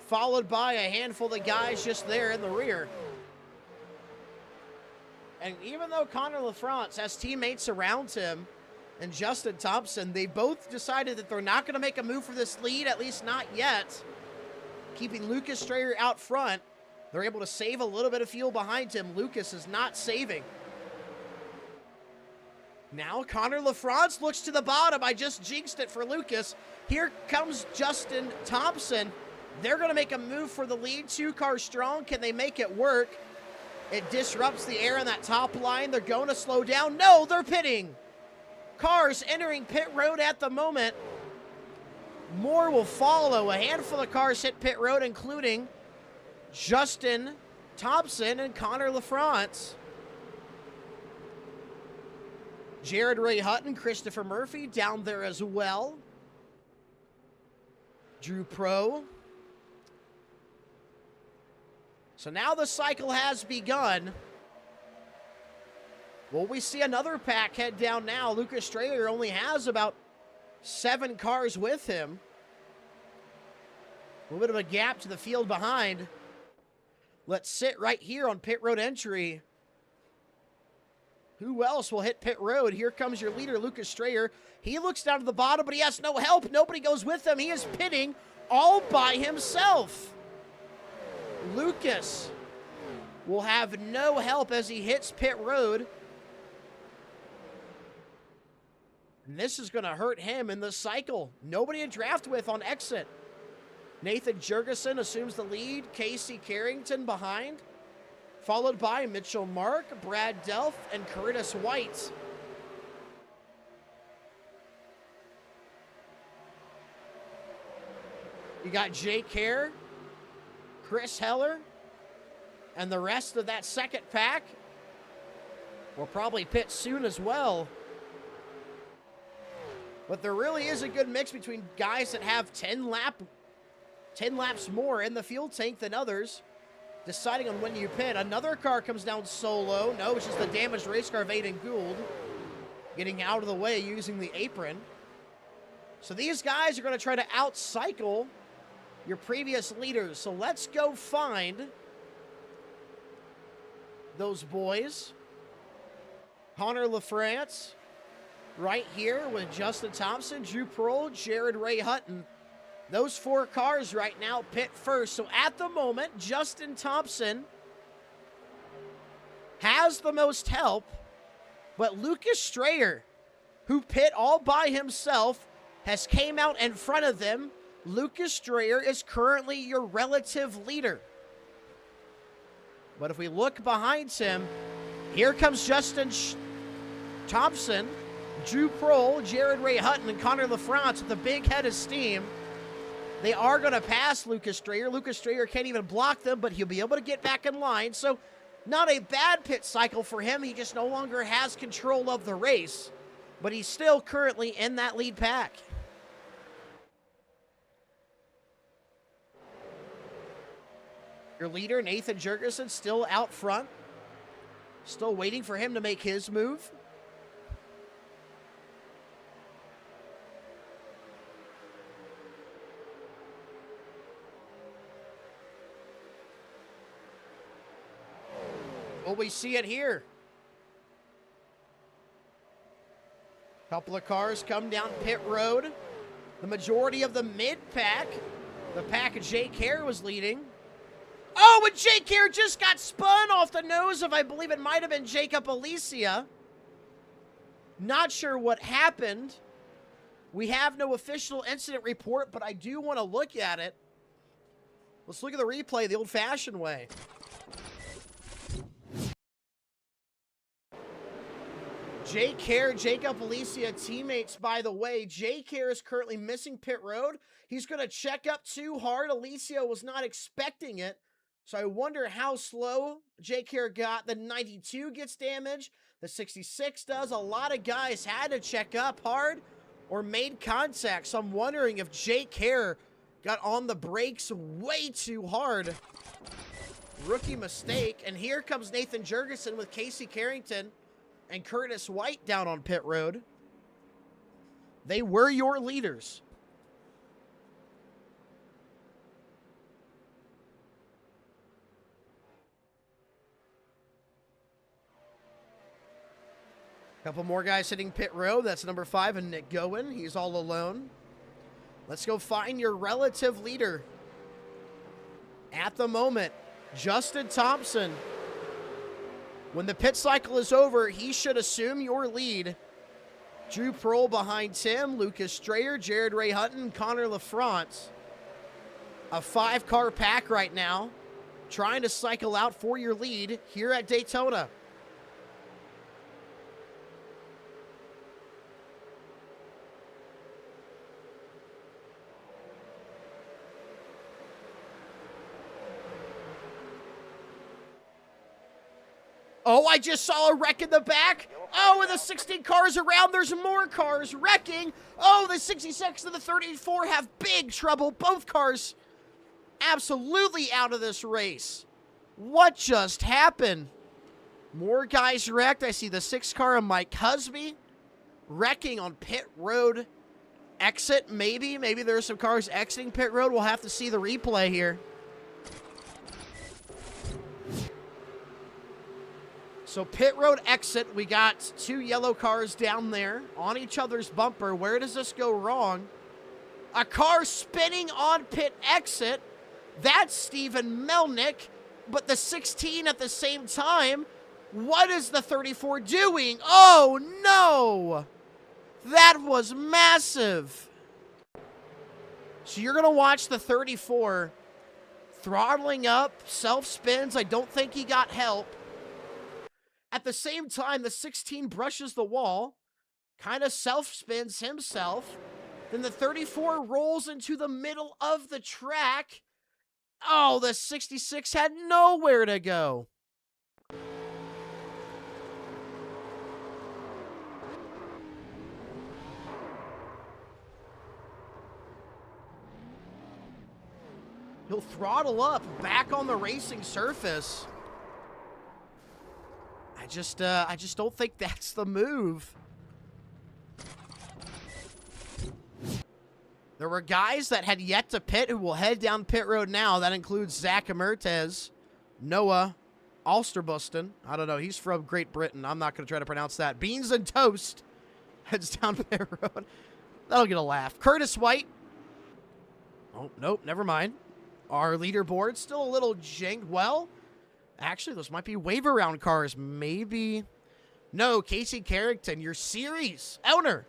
followed by a handful of guys just there in the rear. And even though Connor LaFrance has teammates around him and Justin Thompson, they both decided that they're not going to make a move for this lead, at least not yet. Keeping Lucas Strayer out front, they're able to save a little bit of fuel behind him. Lucas is not saving. Now Connor LaFrance looks to the bottom. I just jinxed it for Lucas. Here comes Justin Thompson. They're going to make a move for the lead. 2 cars strong. Can they make it work? It disrupts the air on that top line. They're going to slow down. No, they're pitting. Cars entering pit road at the moment. More will follow. A handful of cars hit pit road, including Justin Thompson and Connor LaFrance. Jared Ray Hutton, Christopher Murphy down there as well. Drew Pro. So now the cycle has begun. Will we see another pack head down now? Lucas Strayer only has about 7 cars with him. A little bit of a gap to the field behind. Let's sit right here on pit road entry. Who else will hit pit road? Here comes your leader, Lucas Strayer. He looks down to the bottom, but he has no help. Nobody goes with him. He is pitting all by himself. Lucas will have no help as he hits pit road. And this is going to hurt him in the cycle. Nobody to draft with on exit. Nathan Jurgensen assumes the lead. Casey Carrington behind. Followed by Mitchell Mark, Brad Delph, and Curtis White. You got Jake Hare, Chris Heller, and the rest of that second pack will probably pit soon as well. But there really is a good mix between guys that have 10 laps more in the fuel tank than others, deciding on when you pit. Another car comes down solo. No, it's just the damaged race car of Aiden Gould getting out of the way using the apron. So these guys are going to try to outcycle your previous leaders. So let's go find those boys. Connor LaFrance right here with Justin Thompson, Drew Pearl, Jared Ray Hutton. Those four cars right now pit first. So at the moment, Justin Thompson has the most help, but Lucas Strayer, who pit all by himself, has came out in front of them. Lucas Strayer is currently your relative leader. But if we look behind him, here comes Justin Thompson, Drew Prohl, Jared Ray Hutton, and Connor LaFrance with a big head of steam. They are going to pass Lucas Strayer. Lucas Strayer can't even block them, but he'll be able to get back in line. So not a bad pit cycle for him. He just no longer has control of the race, but he's still currently in that lead pack. Your leader, Nathan Jurgensen, still out front. Still waiting for him to make his move. Well, we see it here. Couple of cars come down pit road. The majority of the mid-pack, the pack of Jake Hare was leading. Oh, and Jake Hare just got spun off the nose of, I believe it might have been Jacob Alicia. Not sure what happened. We have no official incident report, but I do want to look at it. Let's look at the replay the old-fashioned way. Jake Hare, Jacob Alicia, teammates, by the way. Jake Hare is currently missing pit road. He's going to check up too hard. Alicia was not expecting it. So I wonder how slow Jake Hare got. The 92 gets damaged. The 66 does. A lot of guys had to check up hard or made contact. So I'm wondering if Jake Hare got on the brakes way too hard. Rookie mistake. And here comes Nathan Jurgensen with Casey Carrington and Curtis White down on pit road. They were your leaders. Couple more guys hitting pit road. That's number 5 and Nick Gowen. He's all alone. Let's go find your relative leader. At the moment, Justin Thompson. When the pit cycle is over, he should assume your lead. Drew Pearl behind Tim, Lucas Strayer, Jared Ray Hutton, Connor LaFrance. A 5-car pack right now, trying to cycle out for your lead here at Daytona. Oh, I just saw a wreck in the back. Oh, and the 16 cars around, there's more cars wrecking. Oh, the 66 and the 34 have big trouble. Both cars absolutely out of this race. What just happened? More guys wrecked. I see the 6 car of Mike Husby wrecking on pit road exit. Maybe there's some cars exiting pit road. We'll have to see the replay here. So pit road exit, we got 2 yellow cars down there on each other's bumper. Where does this go wrong? A car spinning on pit exit. That's Steven Melnick, but the 16 at the same time. What is the 34 doing? Oh, no! That was massive. So you're going to watch the 34 throttling up, self-spins. I don't think he got help. At the same time, the 16 brushes the wall, kind of self-spins himself. Then the 34 rolls into the middle of the track. Oh, the 66 had nowhere to go. He'll throttle up back on the racing surface. I just don't think that's the move. There were guys that had yet to pit who will head down pit road now. That includes Zach Emertes, Noah Alsterbuston. I don't know. He's from Great Britain. I'm not going to try to pronounce that. Beans and Toast heads down pit road. That'll get a laugh. Curtis White. Oh, nope. Never mind. Our leaderboard still a little jinked. Well, actually, those might be waiver round cars. Maybe. No, Casey Carrington, your series owner,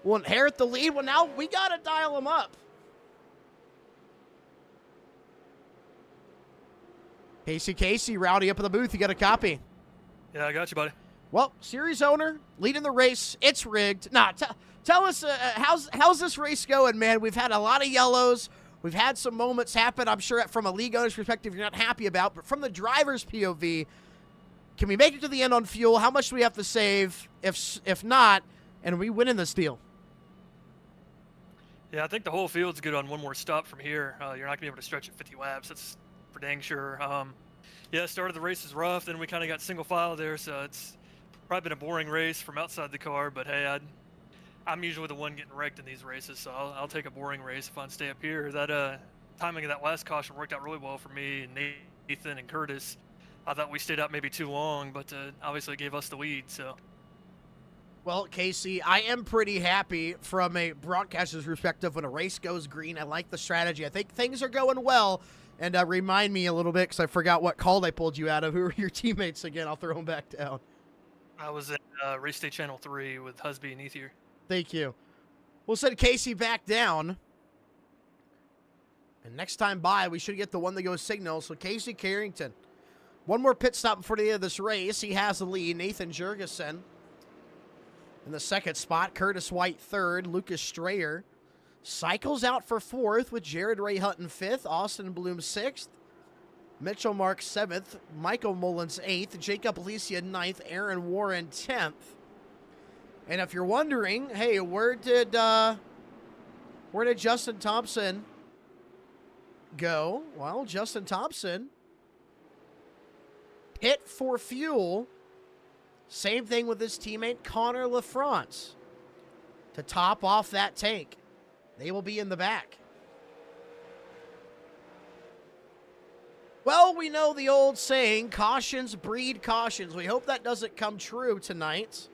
will inherit the lead. Well, now we got to dial him up. Casey, rowdy up in the booth. You got a copy? Yeah, I got you, buddy. Well, series owner, leading the race. It's rigged. Nah, tell us, how's this race going, man? We've had a lot of yellows. We've had some moments happen, I'm sure, from a league owner's perspective you're not happy about. But from the driver's POV, can we make it to the end on fuel? How much do we have to save? If not, and are we winning this deal? Yeah, I think the whole field's good on one more stop from here. You're not going to be able to stretch at 50 laps. That's for dang sure. Yeah, started the race is rough. Then we kind of got single file there, so it's probably been a boring race from outside the car. But, hey, I'm usually the one getting wrecked in these races, so I'll take a boring race if I stay up here. That timing of that last caution worked out really well for me and Nathan and Curtis. I thought we stayed out maybe too long, but obviously it gave us the lead. So. Well, Casey, I am pretty happy from a broadcaster's perspective when a race goes green. I like the strategy. I think things are going well. And remind me a little bit, because I forgot what call they pulled you out of. Who were your teammates again? I'll throw them back down. I was in Race Day Channel 3 with Husby and Ethier. Thank you. We'll send Casey back down. And next time by, we should get the one that goes signal. So Casey Carrington. One more pit stop before the end of this race. He has the lead. Nathan Jurgensen in the second spot. Curtis White third. Lucas Strayer cycles out for fourth with Jared Ray Hutton fifth. Austin Bloom sixth. Mitchell Mark seventh. Michael Mullins eighth. Jacob Alicia ninth. Aaron Warren 10th. And if you're wondering, hey, where did Justin Thompson go? Well, Justin Thompson pit for fuel. Same thing with his teammate Connor LaFrance to top off that tank. They will be in the back. Well, we know the old saying, cautions breed cautions. We hope that doesn't come true tonight.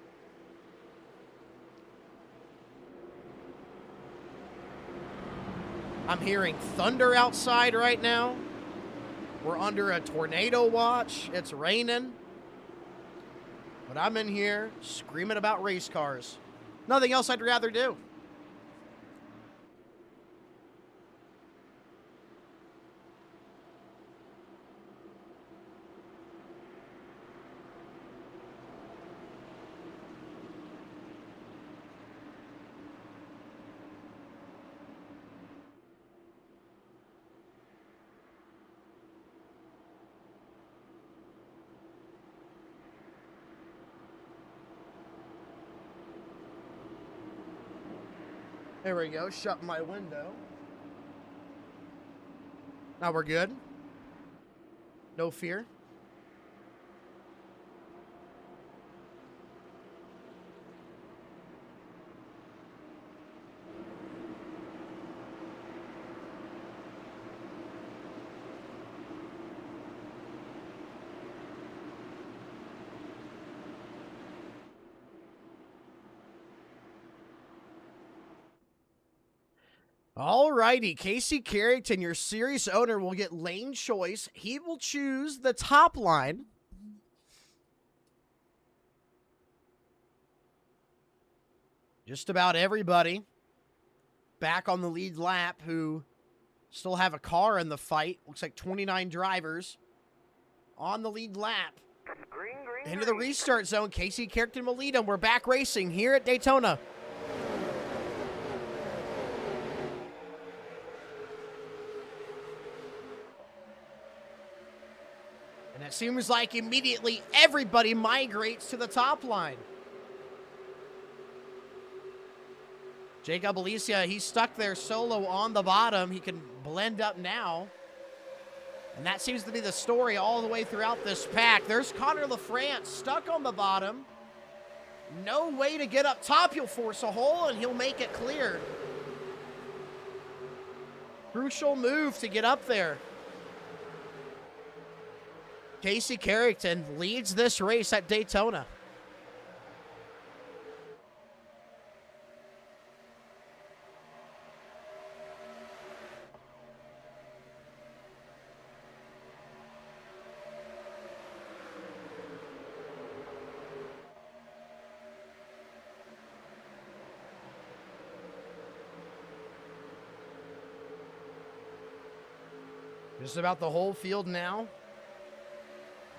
I'm hearing thunder outside right now. We're under a tornado watch. It's raining. But I'm in here screaming about race cars. Nothing else I'd rather do. There we go. Shut my window. Now we're good. No fear. Alrighty, Casey Carrington, your series owner, will get lane choice. He will choose the top line. Just about everybody back on the lead lap who still have a car in the fight. Looks like 29 drivers on the lead lap. Into the restart zone, Casey Carrington will lead them. We're back racing here at Daytona. And it seems like immediately everybody migrates to the top line. Jacob Alicia, he's stuck there solo on the bottom. He can blend up now. And that seems to be the story all the way throughout this pack. There's Connor LaFrance stuck on the bottom. No way to get up top. He'll force a hole and he'll make it clear. Crucial move to get up there. Casey Carrington leads this race at Daytona. Just about the whole field now.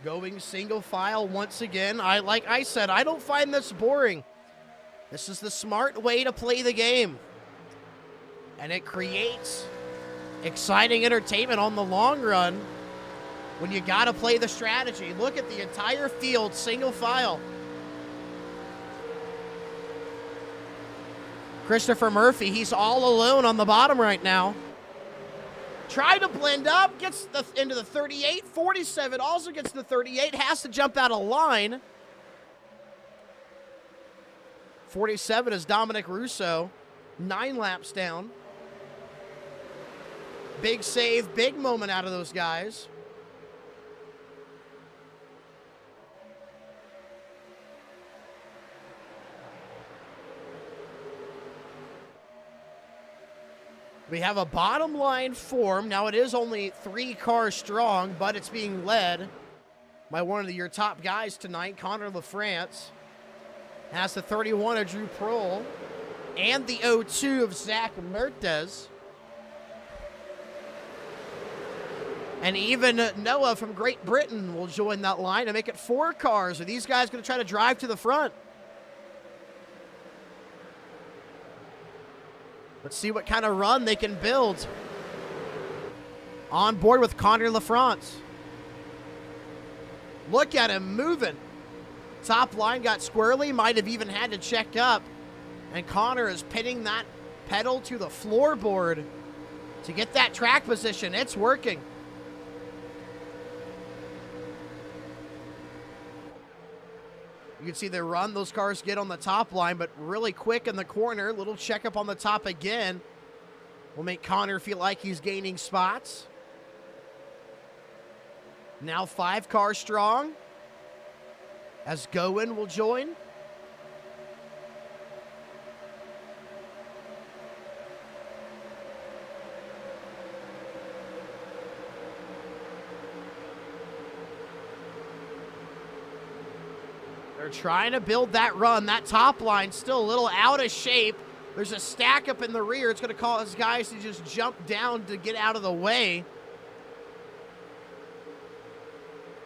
Going single file once again. Like I said, I don't find this boring. This is the smart way to play the game. And it creates exciting entertainment on the long run when you got to play the strategy. Look at the entire field, single file. Christopher Murphy, he's all alone on the bottom right now. Try to blend up, gets into the 38. 47 also gets to the 38, has to jump out of line. 47 is Dominic Russo, 9 laps down. Big save, big moment out of those guys. We have a bottom line form. Now, it is only 3 cars strong, but it's being led by one of your top guys tonight, Connor LaFrance. Has the 31 of Drew Prohl and the 02 of Zach Mertes. And even Noah from Great Britain will join that line to make it 4 cars. Are these guys going to try to drive to the front? Let's see what kind of run they can build. On board with Connor LaFrance. Look at him moving. Top line got squirrely, might have even had to check up. And Connor is pinning that pedal to the floorboard to get that track position. It's working. You can see the run those cars get on the top line, but really quick in the corner. Little checkup on the top again will make Connor feel like he's gaining spots. Now 5 cars strong as Goen will join. They're trying to build that run. That top line still a little out of shape. There's a stack up in the rear. It's going to cause guys to just jump down to get out of the way.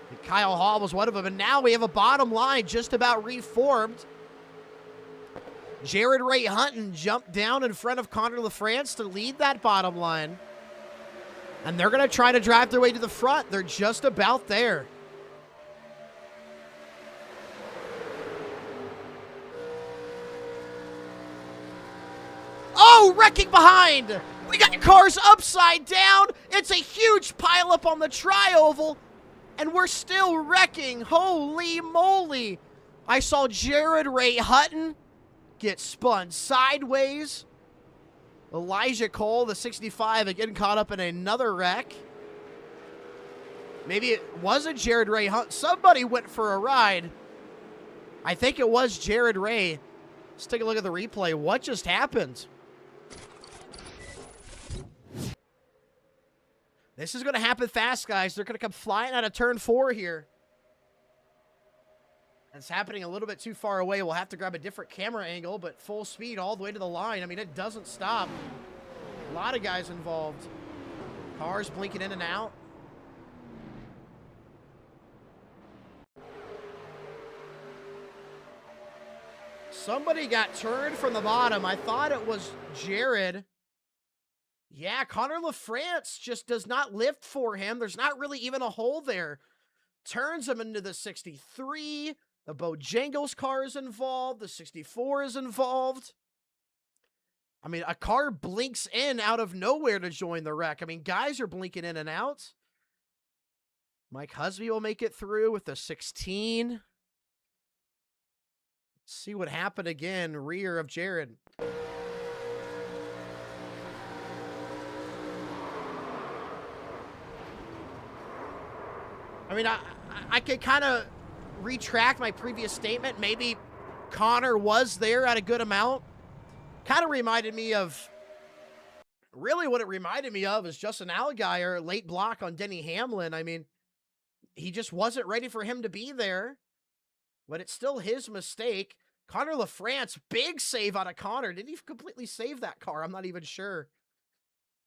And Kyle Hall was one of them. And now we have a bottom line just about reformed. Jared Ray Hunton jumped down in front of Connor LaFrance to lead that bottom line. And they're going to try to drive their way to the front. They're just about there. Oh, wrecking behind. We got cars upside down. It's a huge pileup on the tri-oval, and we're still wrecking. Holy moly. I saw Jared Ray Hutton get spun sideways. Elijah Cole, the 65, again caught up in another wreck. Maybe it wasn't Jared Ray Hunt. Somebody went for a ride. I think it was Jared Ray. Let's take a look at the replay. What just happened? This is going to happen fast, guys. They're going to come flying out of turn 4 here. It's happening a little bit too far away. We'll have to grab a different camera angle, but full speed all the way to the line. I mean, it doesn't stop. A lot of guys involved. Cars blinking in and out. Somebody got turned from the bottom. I thought it was Jared. Yeah, Connor LaFrance just does not lift for him. There's not really even a hole there. Turns him into the 63. The Bojangles car is involved. The 64 is involved. I mean, a car blinks in out of nowhere to join the wreck. I mean, guys are blinking in and out. Mike Husby will make it through with the 16. Let's see what happened again. Rear of Jared. I mean, I could kind of retract my previous statement. Maybe Connor was there at a good amount. Kind of reminded me of, really what it reminded me of is Justin Allgaier, late block on Denny Hamlin. I mean, he just wasn't ready for him to be there, but it's still his mistake. Connor LaFrance, big save out of Connor. Did he completely save that car? I'm not even sure.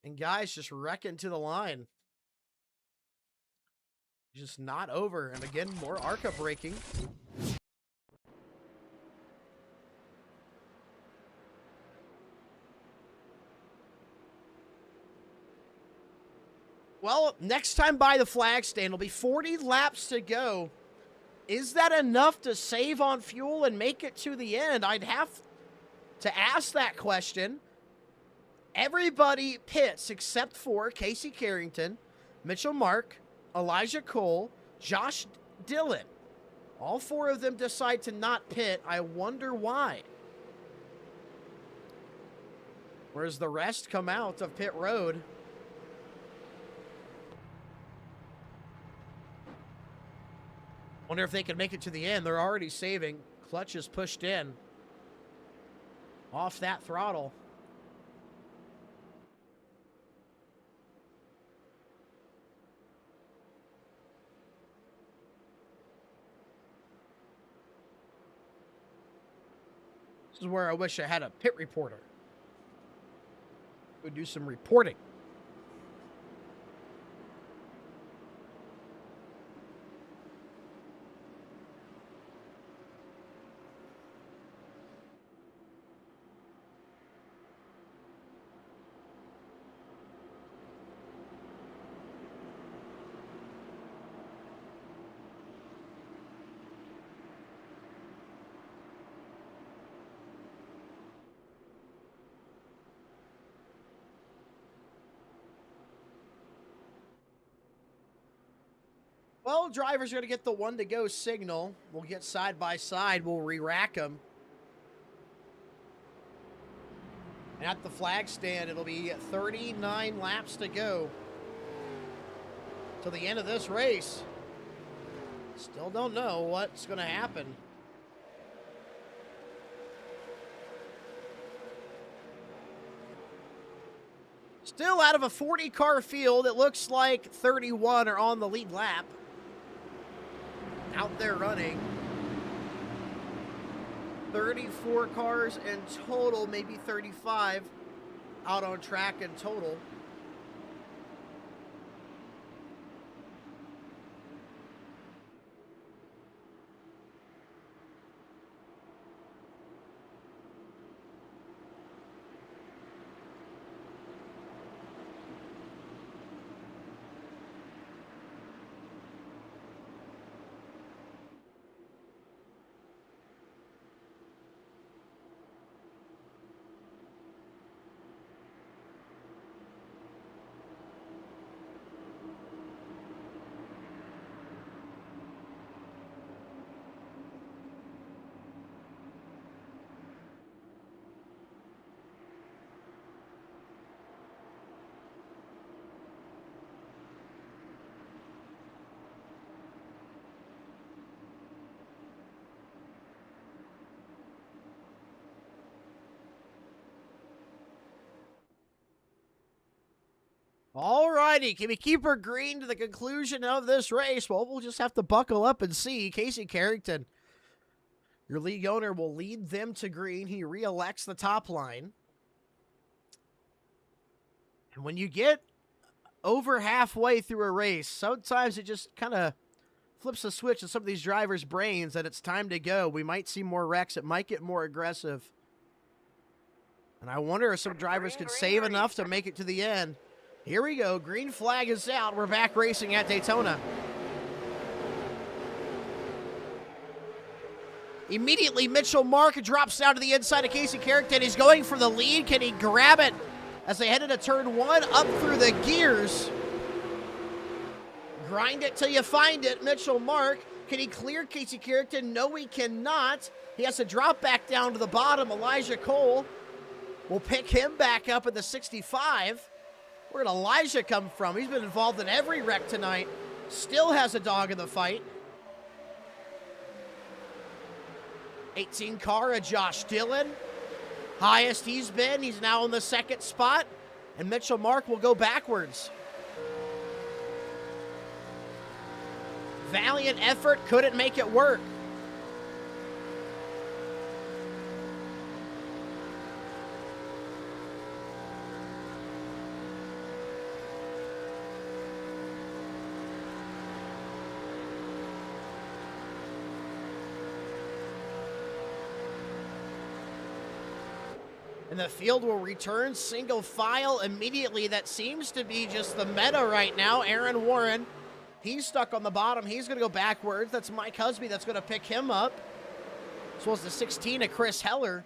And guys just wrecking to the line. Just not over. And again, more ARCA braking. Well, next time by the flag stand, it'll be 40 laps to go. Is that enough to save on fuel and make it to the end? I'd have to ask that question. Everybody pits except for Casey Carrington, Mitchell Mark, Elijah Cole, Josh Dillon. All 4 of them decide to not pit. I wonder why. Whereas the rest come out of pit road. Wonder if they can make it to the end. They're already saving. Clutch is pushed in. Off that throttle. This is where I wish I had a pit reporter. Would do some reporting. Well, driver's going to get the 1 to go signal. We'll get side by side. We'll re-rack them. And at the flag stand, it'll be 39 laps to go to the end of this race. Still don't know what's going to happen. Still out of a 40-car field, it looks like 31 are on the lead lap. Out there running. 34 cars in total, maybe 35 out on track in total. All right. righty. Can we keep her green to the conclusion of this race? Well, we'll just have to buckle up and see. Casey Carrington, your league owner, will lead them to green. He re-elects the top line. And when you get over halfway through a race, sometimes it just kind of flips a switch in some of these drivers' brains that it's time to go. We might see more wrecks. It might get more aggressive. And I wonder if some drivers could save enough to make it to the end. Here we go. Green flag is out. We're back racing at Daytona. Immediately, Mitchell Mark drops down to the inside of Casey Carrington. He's going for the lead. Can he grab it as they head into turn one, up through the gears? Grind it till you find it. Mitchell Mark. Can he clear Casey Carrington? No, he cannot. He has to drop back down to the bottom. Elijah Cole will pick him back up at the 65. Where did Elijah come from? He's been involved in every wreck tonight. Still has a dog in the fight. 18 car of Josh Dillon. Highest he's been. He's now in the second spot. And Mitchell Mark will go backwards. Valiant effort. Couldn't make it work. And the field will return single file immediately. That seems to be just the meta right now. Aaron Warren, he's stuck on the bottom. He's going to go backwards. That's Mike Husby that's going to pick him up. As well as the 16 of Chris Heller.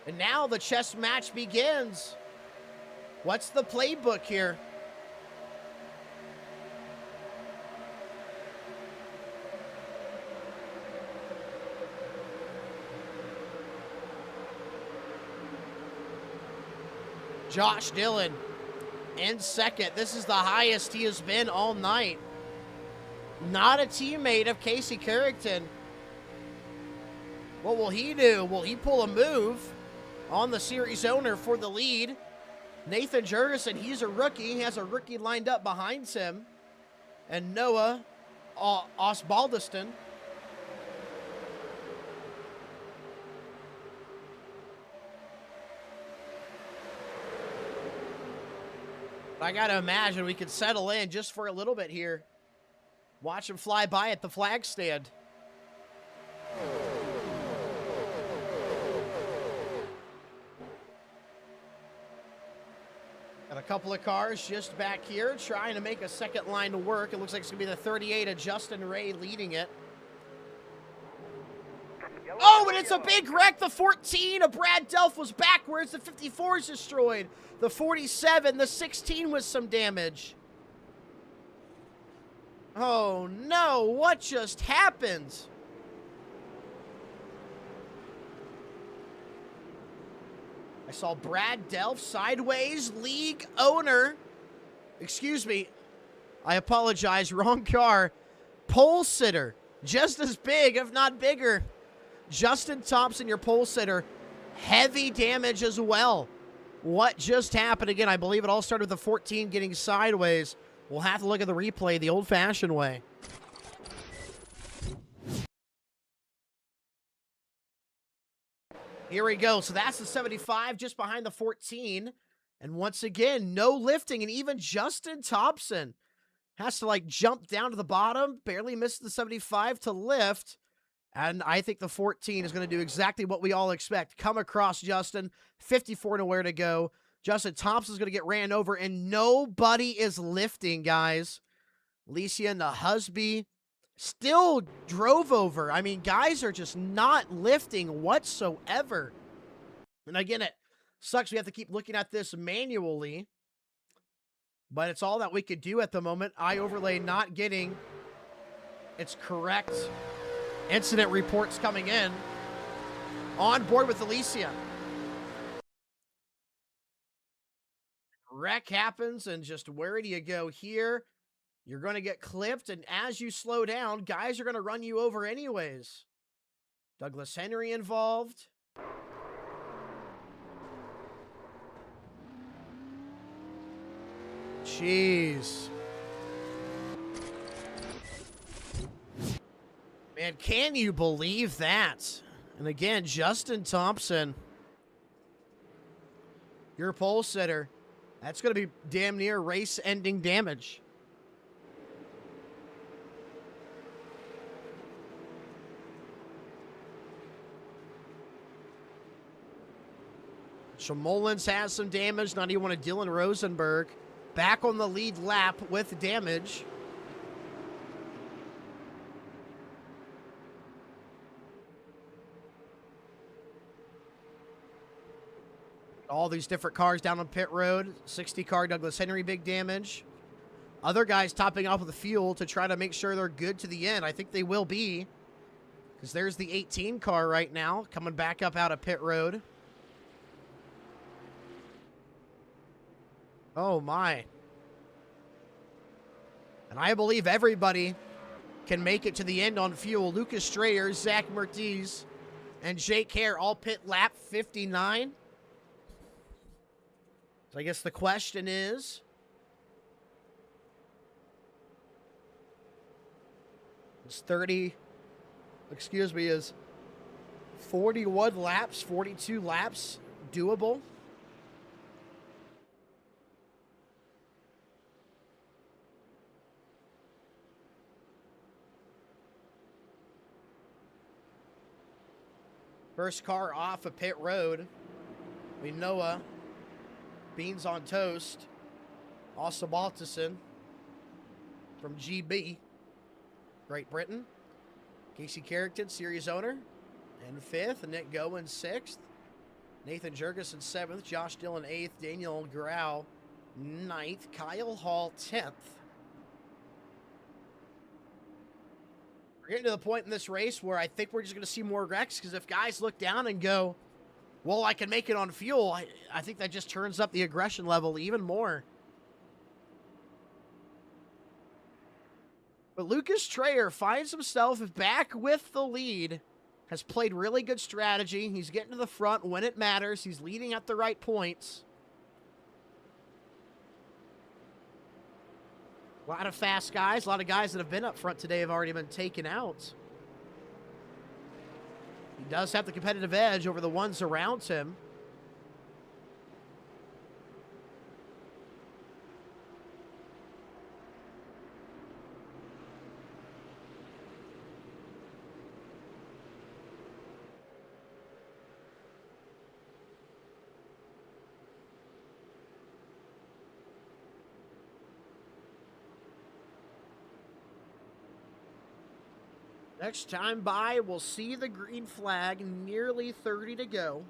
And now the chess match begins. What's the playbook here? Josh Dillon in second. This is the highest he has been all night. Not a teammate of Casey Carrington. What will he do? Will he pull a move on the series owner for the lead? Nathan Jurgensen, he's a rookie. He has a rookie lined up behind him. And Noah Osbaldiston. I got to imagine we could settle in just for a little bit here. Watch him fly by at the flag stand. Got a couple of cars just back here trying to make a second line to work. It looks like it's going to be the 38 of Justin Ray leading it. Oh, and it's a big wreck. The 14 of Brad Delph was backwards. The 54 is destroyed. The 47, the 16 with some damage. Oh, no. What just happened? I saw Brad Delph sideways, league owner. Excuse me. I apologize. Wrong car. Pole sitter. Just as big, if not bigger. Justin Thompson, your pole sitter. Heavy damage as well. What just happened? Again, I believe it all started with the 14 getting sideways. We'll have to look at the replay the old-fashioned way. Here we go. So that's the 75 just behind the 14. And once again, no lifting. And even Justin Thompson has to, like, jump down to the bottom. Barely missed the 75 to lift. And I think the 14 is going to do exactly what we all expect. Come across Justin. 54 nowhere to go. Justin Thompson's going to get ran over. And nobody is lifting, guys. Alicia and the Husby still drove over. I mean, guys are just not lifting whatsoever. And again, it sucks. We have to keep looking at this manually. But it's all that we could do at the moment. iOverlay not getting its correct incident reports coming in. On board with Alicia. Wreck happens, and just where do you go here? You're going to get clipped, and as you slow down, guys are going to run you over anyways. Douglas Henry involved. Jeez. Man, can you believe that? And again, Justin Thompson, your pole sitter. That's going to be damn near race-ending damage. So Mullins has some damage. 91 to Dylan Rosenberg. Back on the lead lap with damage. All these different cars down on pit road. 60 car Douglas Henry, big damage. Other guys topping off with the fuel to try to make sure they're good to the end. I think they will be. Because there's the 18 car right now coming back up out of pit road. Oh, my. And I believe everybody can make it to the end on fuel. Lucas Strayer, Zach Mertiz, and Jake Hare all pit lap 59. So I guess the question is, is 41 laps, 42 laps doable? First car off of pit road. We Noah. Beans on toast. Asa Baltison from GB. Great Britain. Casey Carrington, series owner. In 5th. Nick Gowen, 6th. Nathan Jurgensen, 7th. Josh Dillon, 8th. Daniel Grau, 9th. Kyle Hall, 10th. We're getting to the point in this race where I think we're just going to see more wrecks, because if guys look down and go, well, I can make it on fuel, I think that just turns up the aggression level even more. But Lucas Strayer finds himself back with the lead, has played really good strategy. He's getting to the front when it matters. He's leading at the right points. A lot of fast guys, a lot of guys that have been up front today have already been taken out. He does have the competitive edge over the ones around him. Next time by, we'll see the green flag, nearly 30 to go.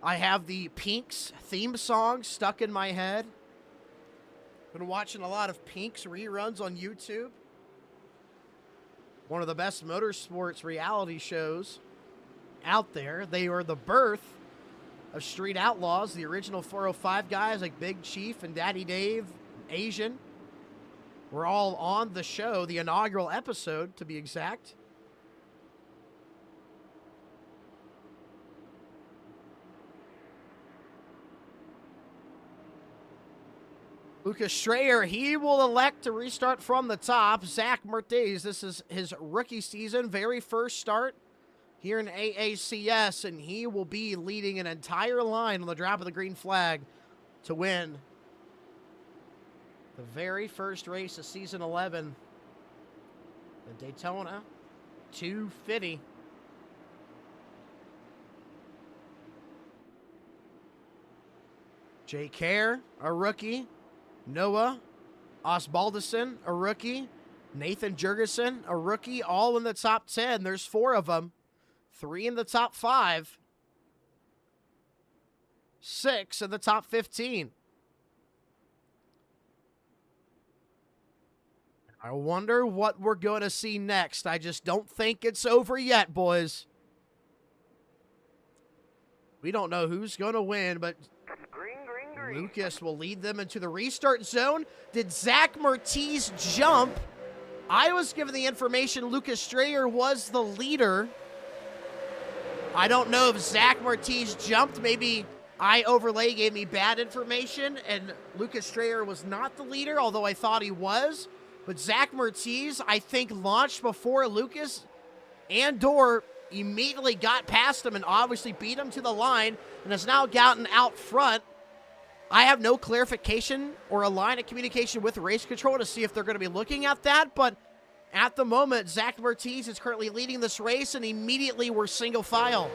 I have the Pink's theme song stuck in my head. Been watching a lot of Pink's reruns on YouTube. One of the best motorsports reality shows out there. They are the birth of Street Outlaws, the original 405 guys like Big Chief and Daddy Dave, Asian. We're all on the show, the inaugural episode, to be exact. Lucas Strayer, he will elect to restart from the top. Zach Mertiz, this is his rookie season, very first start here in AACS, and he will be leading an entire line on the drop of the green flag to win the very first race of season 11, the Daytona 250. Jake Hare, a rookie. Noah Osbaldison, a rookie. Nathan Jurgensen, a rookie, all in the top 10. There's 4 of them. 3 in the top 5. 6 in the top 15. I wonder what we're going to see next. I just don't think it's over yet, boys. We don't know who's going to win, but Lucas will lead them into the restart zone. Did Zach Mertiz jump? I was given the information Lucas Strayer was the leader. I don't know if Zach Mertiz jumped. Maybe iOverlay gave me bad information, and Lucas Strayer was not the leader, although I thought he was. But Zach Mertiz, I think, launched before Lucas and Dorr immediately got past him and obviously beat him to the line and has now gotten out front. I have no clarification or a line of communication with race control to see if they're going to be looking at that, but at the moment, Zach Mertiz is currently leading this race, and immediately we're single file.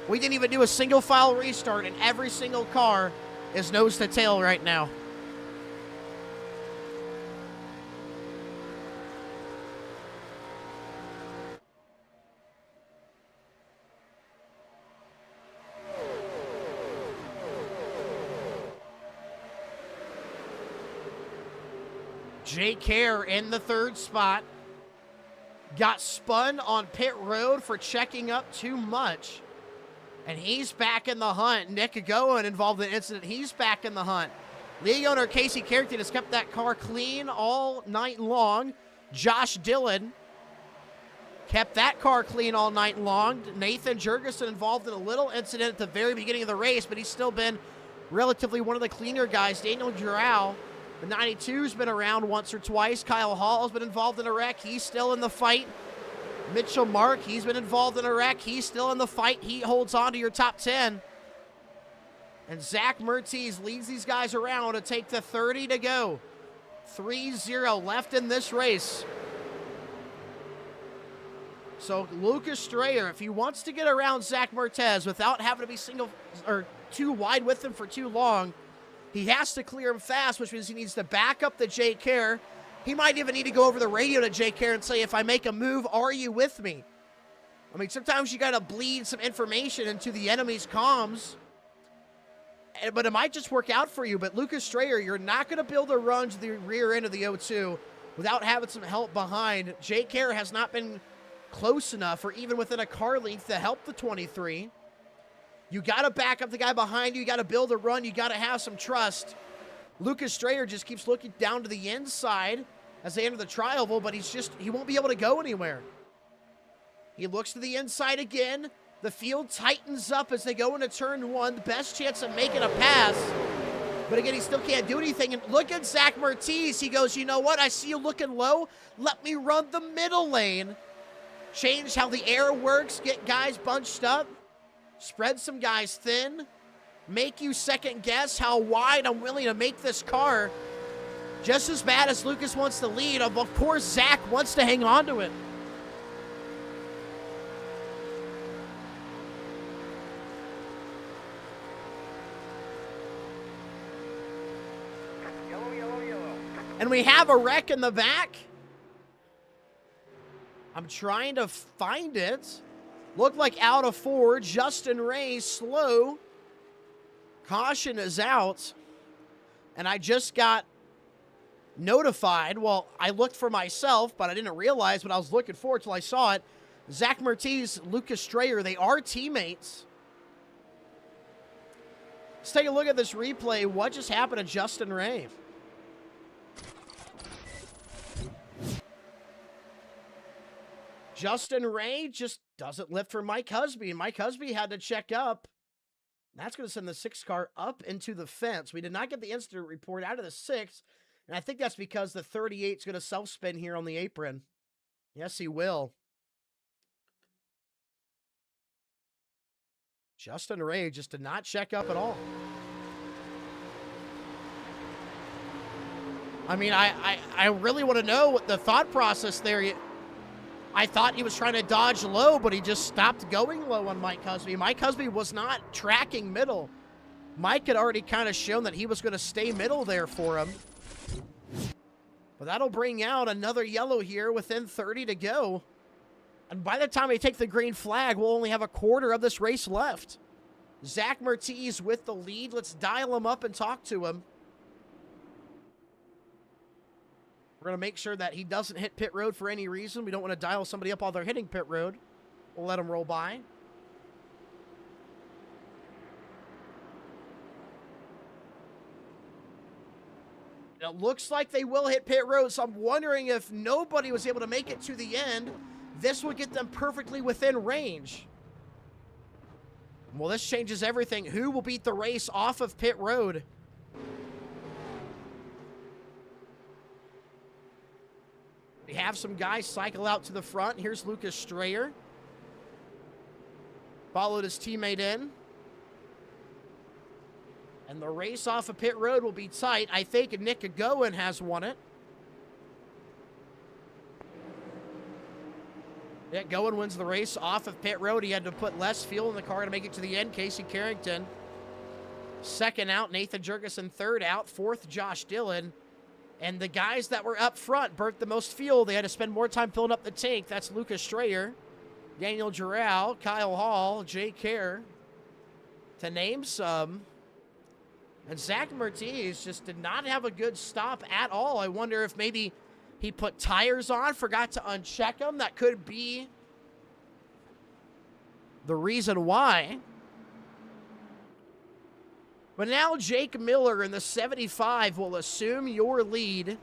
We didn't even do a single file restart, and every single car is nose to tail right now. Jake Hare in the third spot. Got spun on pit road for checking up too much. And he's back in the hunt. Nick Agoan involved in the incident. He's back in the hunt. League owner Casey Carrington has kept that car clean all night long. Josh Dillon kept that car clean all night long. Nathan Jurgensen involved in a little incident at the very beginning of the race, but he's still been relatively one of the cleaner guys. Daniel Giroux, the 92's been around once or twice. Kyle Hall has been involved in a wreck. He's still in the fight. Mitchell Mark, he's been involved in a wreck. He's still in the fight. He holds on to your top 10. And Zach Mertiz leads these guys around to take the 30 to go. 3-0 left in this race. So Lucas Strayer, if he wants to get around Zach Mertiz without having to be single or too wide with him for too long, he has to clear him fast, which means he needs to back up the Jake Hare. He might even need to go over the radio to Jake Hare and say, if I make a move, are you with me? I mean, sometimes you got to bleed some information into the enemy's comms. But it might just work out for you. But Lucas Strayer, you're not going to build a run to the rear end of the O2 without having some help behind. Jake Hare has not been close enough or even within a car length to help the 23. You got to back up the guy behind you. You got to build a run. You got to have some trust. Lucas Strayer just keeps looking down to the inside as they enter the tri-oval, but he won't be able to go anywhere. He looks to the inside again. The field tightens up as they go into turn one. The best chance of making a pass. But again, he still can't do anything. And look at Zach Mertiz. He goes, you know what? I see you looking low. Let me run the middle lane. Change how the air works. Get guys bunched up. Spread some guys thin. Make you second guess how wide I'm willing to make this car. Just as bad as Lucas wants to lead, of course Zach wants to hang on to it. Yellow, yellow, yellow. And we have a wreck in the back. I'm trying to find it. Looked like out of four. Justin Ray slow. Caution is out. And I just got notified. Well, I looked for myself, but I didn't realize what I was looking for until I saw it. Zach Mertiz, Lucas Strayer, they are teammates. Let's take a look at this replay. What just happened to Justin Ray? Justin Ray just doesn't lift for Mike Husby. Mike Husby had to check up. That's going to send the 6 car up into the fence. We did not get the incident report out of the 6, and I think that's because the 38 is going to self-spin here on the apron. Yes, he will. Justin Ray just did not check up at all. I mean, I really want to know what the thought process there. I thought he was trying to dodge low, but he just stopped going low on Mike Husby. Mike Husby was not tracking middle. Mike had already kind of shown that he was going to stay middle there for him. But that'll bring out another yellow here within 30 to go. And by the time they take the green flag, we'll only have a quarter of this race left. Zach Mertiz with the lead. Let's dial him up and talk to him. We're going to make sure that he doesn't hit pit road for any reason. We don't want to dial somebody up while they're hitting pit road. We'll let him roll by. it looks like they will hit pit road, so I'm wondering if nobody was able to make it to the end, this would get them perfectly within range. Well, this changes everything. Who will beat the race off of pit road? We have some guys cycle out to the front. Here's Lucas Strayer. Followed his teammate in. And the race off of pit road will be tight. I think Nick Gowen has won it. Yeah, Gowen wins the race off of pit road. He had to put less fuel in the car to make it to the end. Casey Carrington, second out. Nathan Jurgensen, third out. Fourth, Josh Dillon. And the guys that were up front burnt the most fuel. They had to spend more time filling up the tank. That's Lucas Strayer, Daniel Giroux, Kyle Hall, Jay Kerr, to name some. And Zach Mertiz just did not have a good stop at all. I wonder if maybe he put tires on, forgot to uncheck them. That could be the reason why. But now Jake Miller in the 75 will assume your lead,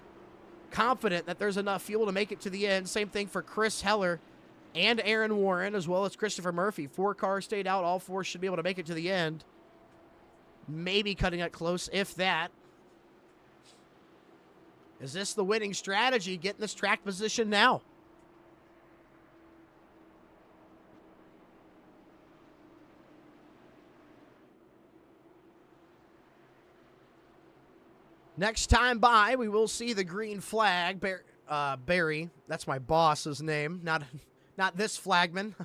confident that there's enough fuel to make it to the end. Same thing for Chris Heller and Aaron Warren, as well as Christopher Murphy. 4 cars stayed out. All 4 should be able to make it to the end. Maybe cutting it close, if that. Is this the winning strategy? Getting this track position now. Next time by, we will see the green flag. Barry, that's my boss's name, not this flagman.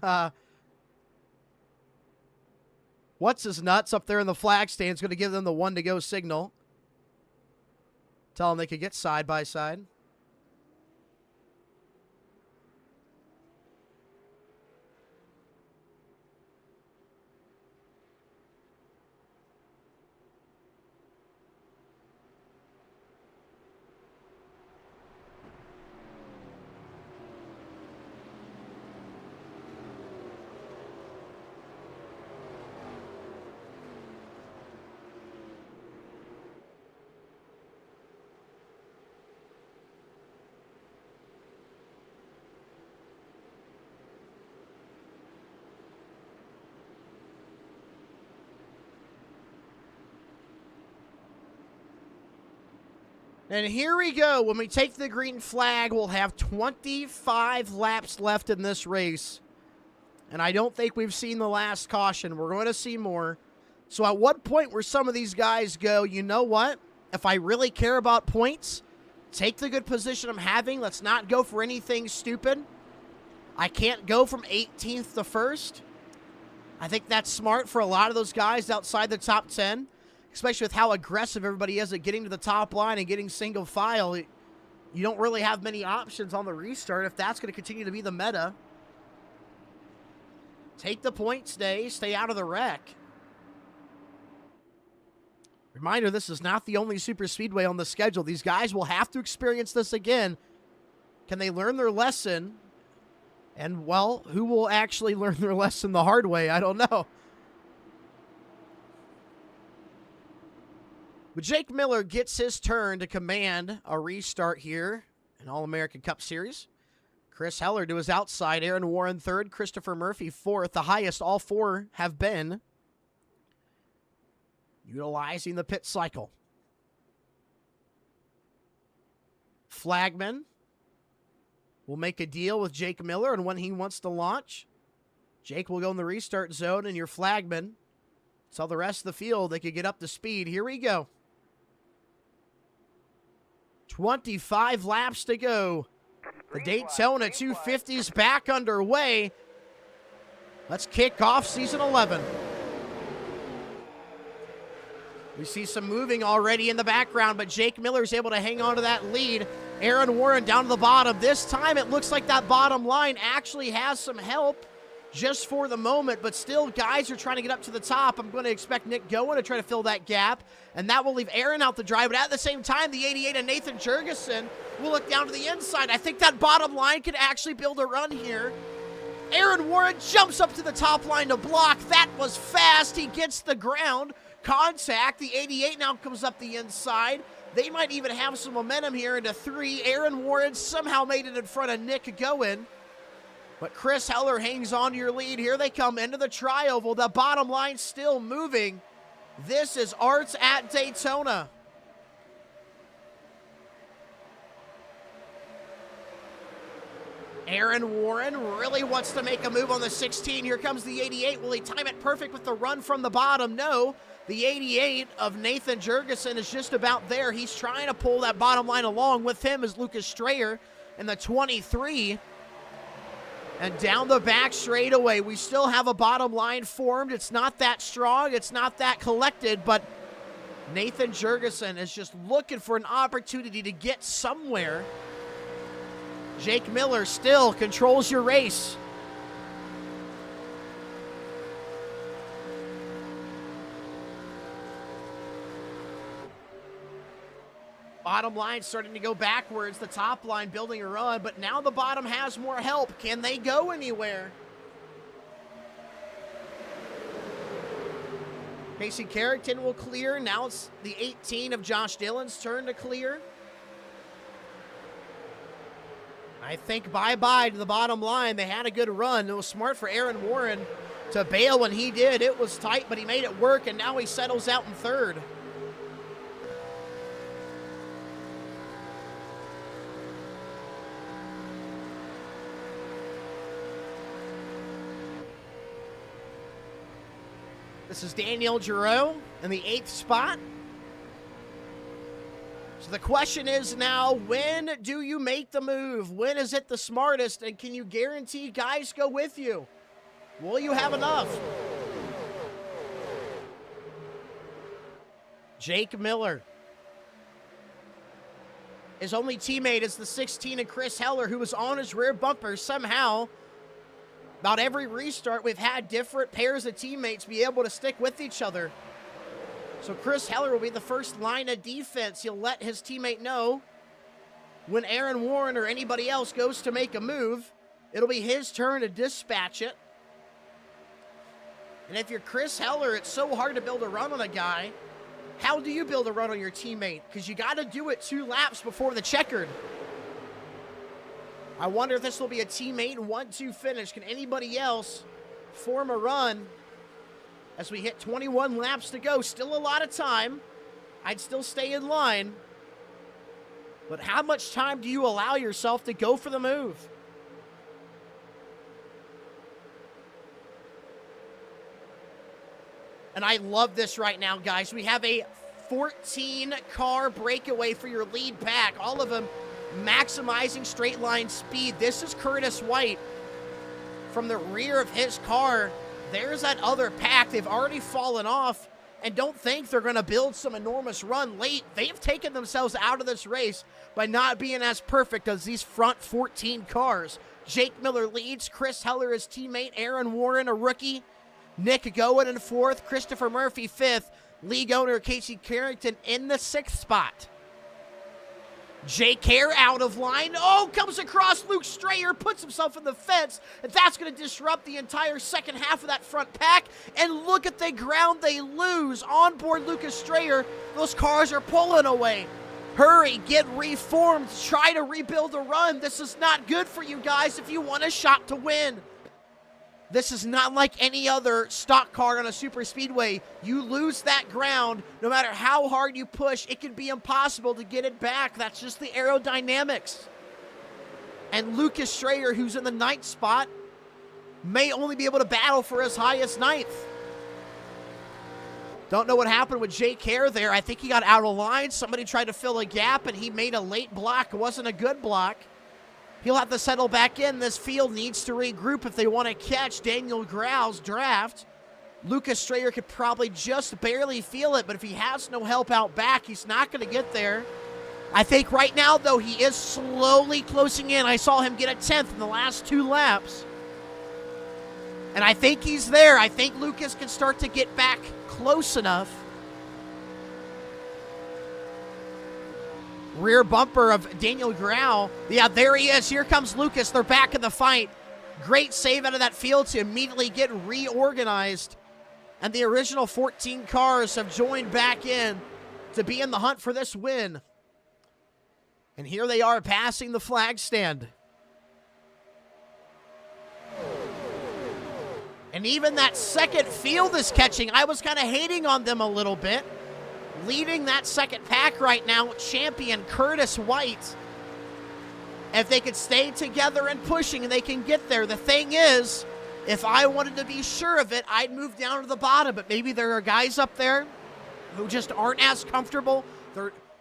What's his nuts up there in the flag stand is going to give them the 1 to go signal. Tell them they could get side by side. And here we go. When we take the green flag, we'll have 25 laps left in this race. And I don't think we've seen the last caution. We're going to see more. So at what point where some of these guys go, you know what? If I really care about points, take the good position I'm having. Let's not go for anything stupid. I can't go from 18th to 1st. I think that's smart for a lot of those guys outside the top 10. Especially with how aggressive everybody is at getting to the top line and getting single file. You don't really have many options on the restart if that's going to continue to be the meta. Take the points day, stay out of the wreck. Reminder, this is not the only super speedway on the schedule. These guys will have to experience this again. Can they learn their lesson? And, well, who will actually learn their lesson the hard way? I don't know. But Jake Miller gets his turn to command a restart here in All-American Cup Series. Chris Heller to his outside. Aaron Warren third. Christopher Murphy fourth. The highest all 4 have been. Utilizing the pit cycle. Flagman will make a deal with Jake Miller, and when he wants to launch, Jake will go in the restart zone, and your flagman. So the rest of the field, they could get up to speed. Here we go. 25 laps to go. The Daytona 250 is back underway. Let's kick off season 11. We see some moving already in the background, but Jake Miller is able to hang on to that lead. Aaron Warren down to the bottom. This time it looks like that bottom line actually has some help just for the moment, but still guys are trying to get up to the top. I'm going to expect Nick Gowen to try to fill that gap, and that will leave Aaron out the drive. But at the same time, the 88 and Nathan Jurgensen will look down to the inside. I think that bottom line could actually build a run here. Aaron Warren jumps up to the top line to block. That was fast. He gets the ground contact. The 88 now comes up the inside. They might even have some momentum here into 3. Aaron Warren somehow made it in front of Nick Goen. But Chris Heller hangs on to your lead. Here they come into the tri-oval. The bottom line still moving. This is Arts at Daytona. Aaron Warren really wants to make a move on the 16. Here comes the 88. Will he time it perfect with the run from the bottom? No. The 88 of Nathan Jurgensen is just about there. He's trying to pull that bottom line along. With him is Lucas Strayer in the 23. And down the back straightaway, we still have a bottom line formed. It's not that strong. It's not that collected. But Nathan Jurgensen is just looking for an opportunity to get somewhere. Jake Miller still controls your race. Bottom line starting to go backwards. The top line building a run, but now the bottom has more help. Can they go anywhere? Casey Carrington will clear. Now it's the 18 of Josh Dillon's turn to clear. I think bye-bye to the bottom line. They had a good run. It was smart for Aaron Warren to bail when he did. It was tight, but he made it work, and now he settles out in third. This is Daniel Giroux in the 8th spot. So the question is now, when do you make the move? When is it the smartest? And can you guarantee guys go with you? Will you have enough? Jake Miller. His only teammate is the 16 and Chris Heller, who was on his rear bumper. Somehow, about every restart, we've had different pairs of teammates be able to stick with each other. So Chris Heller will be the first line of defense. He'll let his teammate know when Aaron Warren or anybody else goes to make a move, it'll be his turn to dispatch it. And if you're Chris Heller, it's so hard to build a run on a guy. How do you build a run on your teammate? Because you got to do it 2 laps before the checkered. I wonder if this will be a teammate 1-2 finish. Can anybody else form a run? As we hit 21 laps to go, still a lot of time. I'd still stay in line. But how much time do you allow yourself to go for the move? And I love this right now, guys. We have a 14-car breakaway for your lead pack. All of them maximizing straight line speed. This is Curtis White from the rear of his car. There's that other pack. They've already fallen off, and don't think they're going to build some enormous run late. They've taken themselves out of this race by not being as perfect as these front 14 cars. Jake Miller leads. Chris Heller, his teammate. Aaron Warren, a rookie. Nick Goen in 4th. Christopher Murphy 5th. League owner Casey Carrington in the 6th spot. Jake Hare out of line. Oh, comes across Luke Strayer, puts himself in the fence, and that's going to disrupt the entire second half of that front pack. And look at the ground they lose. On board Lucas Strayer, those cars are pulling away. Hurry, get reformed, try to rebuild a run. This is not good for you guys if you want a shot to win. This is not like any other stock car on a super speedway. You lose that ground, no matter how hard you push, it can be impossible to get it back. That's just the aerodynamics. And Lucas Strayer, who's in the 9th spot, may only be able to battle for as high as 9th. Don't know what happened with Jake Hare there. I think he got out of line. Somebody tried to fill a gap, and he made a late block. It wasn't a good block. He'll have to settle back in. This field needs to regroup if they want to catch Daniel Grau's draft. Lucas Strayer could probably just barely feel it, but if he has no help out back, he's not going to get there. I think right now, though, he is slowly closing in. I saw him get a 10th in the last 2 laps. And I think he's there. I think Lucas can start to get back close enough. Rear bumper of Daniel Grau. Yeah, there he is. Here comes Lucas. They're back in the fight. Great save out of that field to immediately get reorganized. And the original 14 cars have joined back in. to be in the hunt for this win. And here they are passing the flag stand. And even that second field is catching. I was kind of hating on them a little bit. Leading that second pack right now, champion Curtis White. If they could stay together and pushing, they can get there. The thing is, if I wanted to be sure of it, I'd move down to the bottom. But maybe there are guys up there who just aren't as comfortable.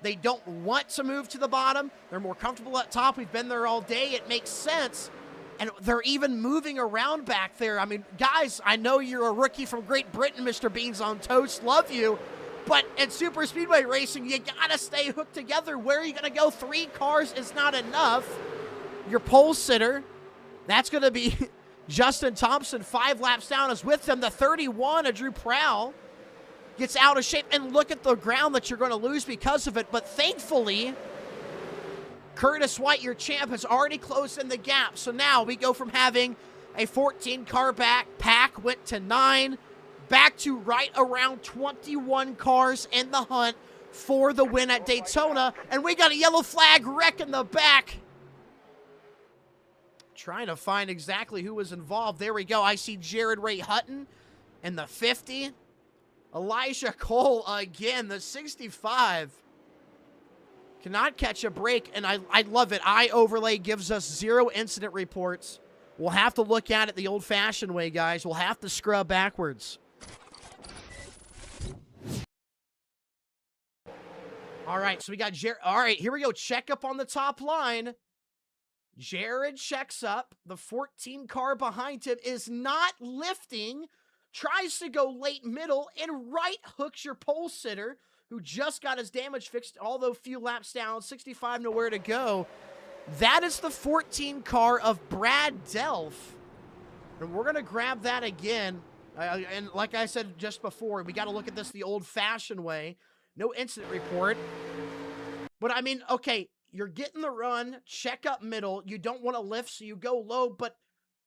They don't want to move to the bottom. They're more comfortable at top. We've been there all day. It makes sense. And they're even moving around back there. I mean, guys, I know you're a rookie from Great Britain, Mr. Beans on Toast. Love you. But in Super Speedway racing, you got to stay hooked together. Where are you going to go? 3 cars is not enough. Your pole sitter, that's going to be Justin Thompson. 5 laps down is with them. The 31 of Drew Prowl gets out of shape. And look at the ground that you're going to lose because of it. But thankfully, Curtis White, your champ, has already closed in the gap. So now we go from having a 14-car pack, went to 9, back to right around 21 cars in the hunt for the win at Daytona. And we got a yellow flag wreck in the back. Trying to find exactly who was involved. There we go. I see Jared Ray Hutton in the 50. Elijah Cole again, the 65. Cannot catch a break, and I love it. iOverlay gives us 0 incident reports. We'll have to look at it the old-fashioned way, guys. We'll have to scrub backwards. All right, so we got Jared. All right, here we go. Check up on the top line. Jared checks up. The 14 car behind him is not lifting. Tries to go late middle and right hooks your pole sitter, who just got his damage fixed, although few laps down, 65 nowhere to go. That is the 14 car of Brad Delph. And we're going to grab that again. And like I said just before, we got to look at this the old-fashioned way. No incident report. But, I mean, okay, you're getting the run, check up middle. You don't want to lift, so you go low, but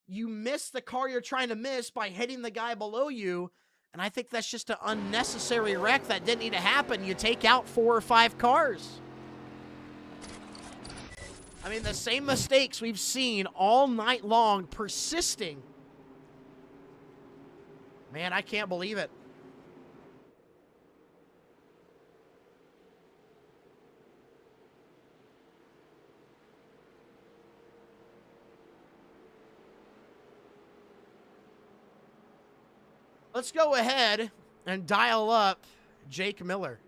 you miss the car you're trying to miss by hitting the guy below you. And I think that's just an unnecessary wreck that didn't need to happen. You take out 4 or 5 cars. I mean, the same mistakes we've seen all night long persisting. Man, I can't believe it. Let's go ahead and dial up Jake Miller.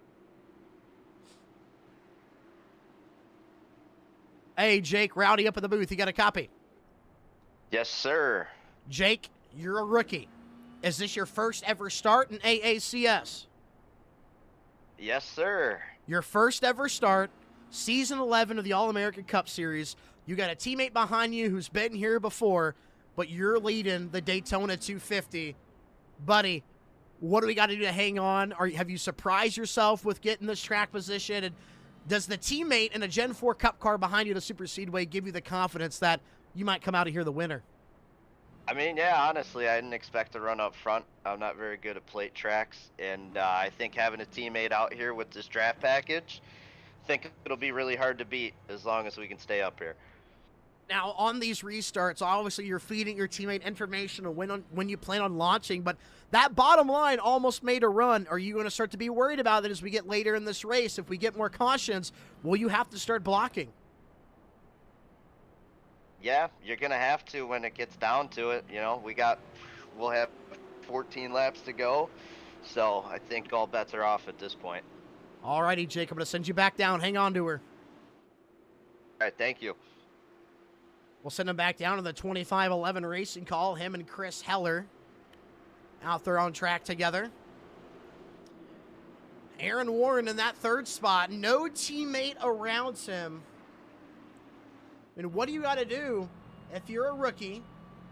Hey, Jake, Rowdy up in the booth. You got a copy? Yes, sir. Jake, you're a rookie. Is this your first ever start in AACS? Yes, sir. Your first ever start, season 11 of the All-American Cup Series. You got a teammate behind you who's been here before, but you're leading the Daytona 250. Buddy, what do we got to do to hang on? Have you surprised yourself with getting this track position? And does the teammate in a Gen 4 Cup car behind you at a Super Speedway give you the confidence that you might come out of here the winner? I mean, yeah, honestly, I didn't expect to run up front. I'm not very good at plate tracks, and I think having a teammate out here with this draft package, I think it'll be really hard to beat as long as we can stay up here. Now, on these restarts, obviously you're feeding your teammate information on when you plan on launching, but that bottom line almost made a run. Are you going to start to be worried about it as we get later in this race? If we get more cautions, will you have to start blocking? Yeah, you're going to have to when it gets down to it. You know, we'll have 14 laps to go, so I think all bets are off at this point. All righty, Jake, I'm going to send you back down. Hang on to her. All right, thank you. We'll send him back down to the 25-11 racing call. Him and Chris Heller out there on track together. Aaron Warren in that third spot. No teammate around him. And what do you got to do if you're a rookie,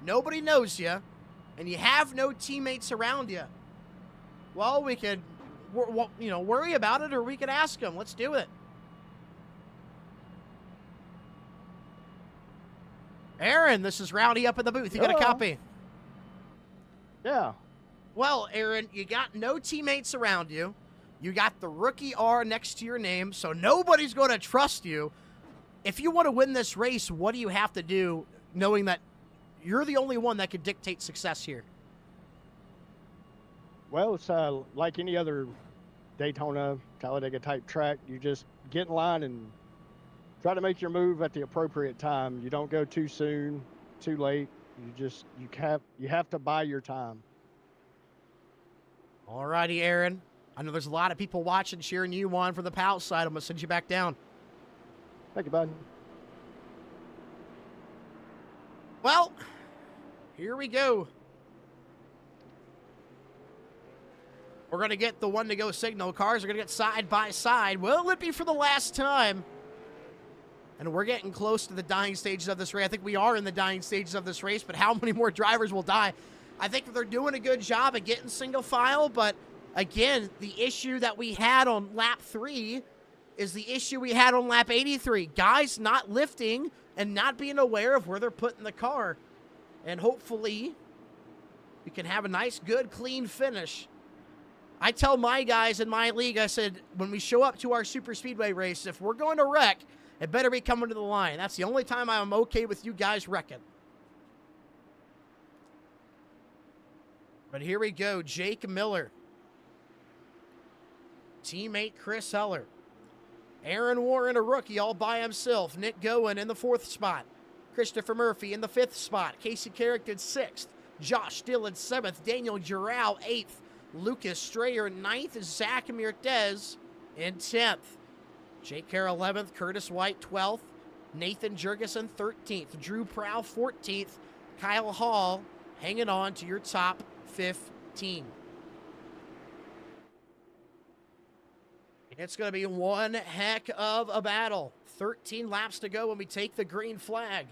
nobody knows you, and you have no teammates around you? Well, we could, worry about it, or we could ask them. Let's do it. Aaron, this is Rowdy up in the booth. You got a copy? Yeah. Well, Aaron, you got no teammates around you. You got the rookie R next to your name, so nobody's going to trust you. If you want to win this race, what do you have to do knowing that you're the only one that could dictate success here? Well, it's like any other Daytona, Talladega type track. You just get in line and try to make your move at the appropriate time. You don't go too soon, too late. You have to buy your time. All righty, Aaron. I know there's a lot of people watching, cheering you on for the PAL side. I'm going to send you back down. Thank you, bud. Well, here we go. We're going to get the one-to-go signal. Cars are going to get side by side. Will it be for the last time? And we're getting close to the dying stages of this race. I think we are in the dying stages of this race, but how many more drivers will die? I think they're doing a good job of getting single file, but again, the issue that we had on lap 3 is the issue we had on lap 83. Guys not lifting and not being aware of where they're putting the car. And hopefully, we can have a nice, good, clean finish. I tell my guys in my league, I said, when we show up to our super speedway race, if we're going to wreck, it better be coming to the line. That's the only time I'm okay with you guys wrecking. But here we go, Jake Miller. Teammate Chris Heller. Aaron Warren, a rookie, all by himself. Nick Goen in the 4th spot. Christopher Murphy in the 5th spot. Casey Carrington 6th. Josh Dillon 7th. Daniel Giroux 8th. Lucas Strayer 9th. Zach Mirtez in 10th. Jake Kerr 11th. Curtis White 12th. Nathan Jurgensen 13th. Drew Prow 14th. Kyle Hall hanging on to your top 15. It's going to be one heck of a battle. 13 laps to go when we take the green flag.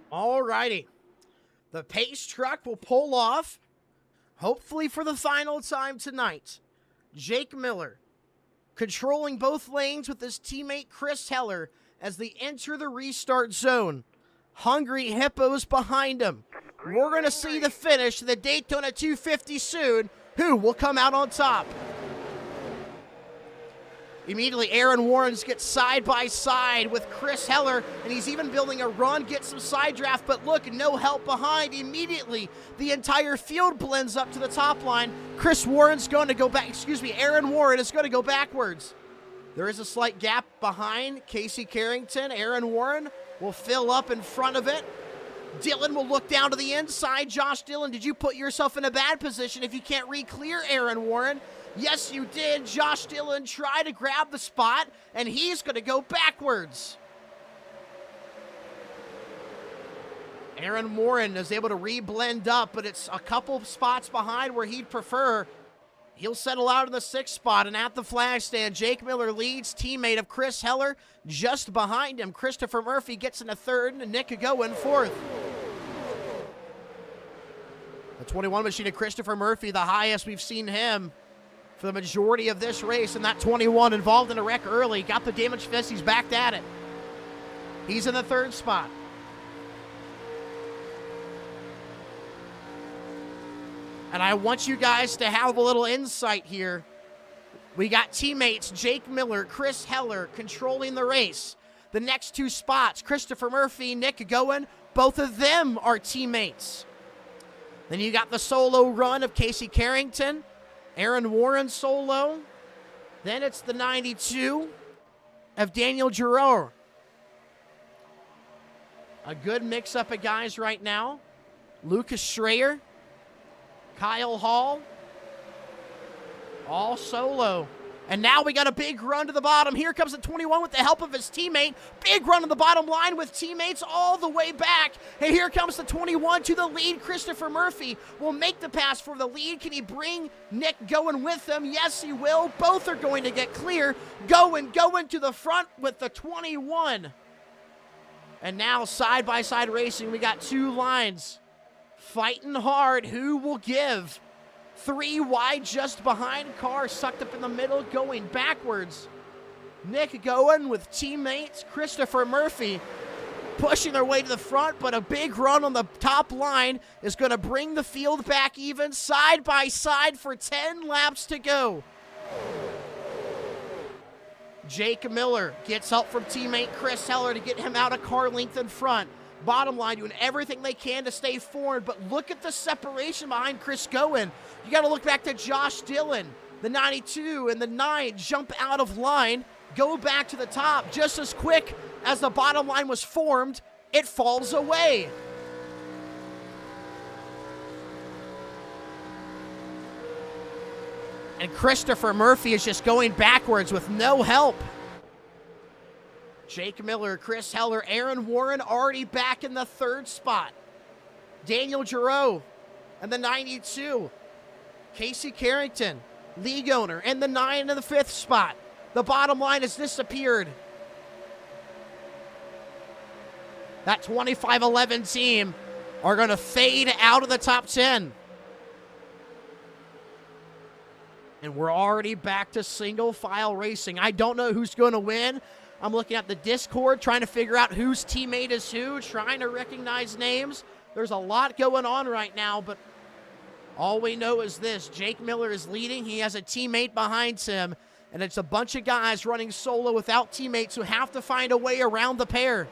All righty. The pace truck will pull off, hopefully for the final time tonight. Jake Miller controlling both lanes with his teammate Chris Heller as they enter the restart zone. Hungry Hippos behind him. We're going to see the finish of the Daytona 250 soon. Who will come out on top? Immediately, Aaron Warrens gets side by side with Chris Heller, and he's even building a run, gets some side draft, but look, no help behind. Immediately, the entire field blends up to the top line. Aaron Warren is going to go backwards. There is a slight gap behind Casey Carrington. Aaron Warren will fill up in front of it. Dillon will look down to the inside. Josh Dillon, did you put yourself in a bad position if you can't re-clear Aaron Warren? Yes, you did. Josh Dillon tried to grab the spot, and he's going to go backwards. Aaron Warren is able to re-blend up, but it's a couple spots behind where he'd prefer. He'll settle out in the 6th spot, and at the flag stand, Jake Miller leads, teammate of Chris Heller just behind him. Christopher Murphy gets in a 3rd, and Nick Goen 4th. The 21 machine of Christopher Murphy, the highest we've seen him for the majority of this race, and that 21 involved in a wreck early. Got the damage fist, he's back at it. He's in the 3rd spot. And I want you guys to have a little insight here. We got teammates Jake Miller, Chris Heller controlling the race. The next 2 spots, Christopher Murphy, Nick Goen, both of them are teammates. Then you got the solo run of Casey Carrington, Aaron Warren solo. Then it's the 92 of Daniel Giroux. A good mix-up of guys right now. Lucas Strayer, Kyle Hall, all solo. And now we got a big run to the bottom. Here comes the 21 with the help of his teammate. Big run to the bottom line with teammates all the way back. And here comes the 21 to the lead. Christopher Murphy will make the pass for the lead. Can he bring Nick Goen with him? Yes, he will. Both are going to get clear. Goen to the front with the 21. And now side-by-side racing, we got two lines fighting hard. Who will give? 3 wide just behind. Car sucked up in the middle, going backwards. Nick going with teammates Christopher Murphy pushing their way to the front, but a big run on the top line is going to bring the field back even, side by side for 10 laps to go. Jake Miller gets help from teammate Chris Heller to get him out a car length in front. Bottom line, doing everything they can to stay forward, but look at the separation behind Chris Goen. You got to look back to Josh Dillon. The 92 and the 9 jump out of line, go back to the top just as quick as the bottom line was formed. It falls away. And Christopher Murphy is just going backwards with no help. Jake Miller, Chris Heller, Aaron Warren already back in the 3rd spot. Daniel Giroux and the 92. Casey Carrington, league owner, and the 9 in the 5th spot. The bottom line has disappeared. That 25-11 team are going to fade out of the top 10. And we're already back to single file racing. I don't know who's going to win. I'm looking at the Discord, trying to figure out whose teammate is who, trying to recognize names. There's a lot going on right now, but all we know is this. Jake Miller is leading. He has a teammate behind him, and it's a bunch of guys running solo without teammates who have to find a way around the pair.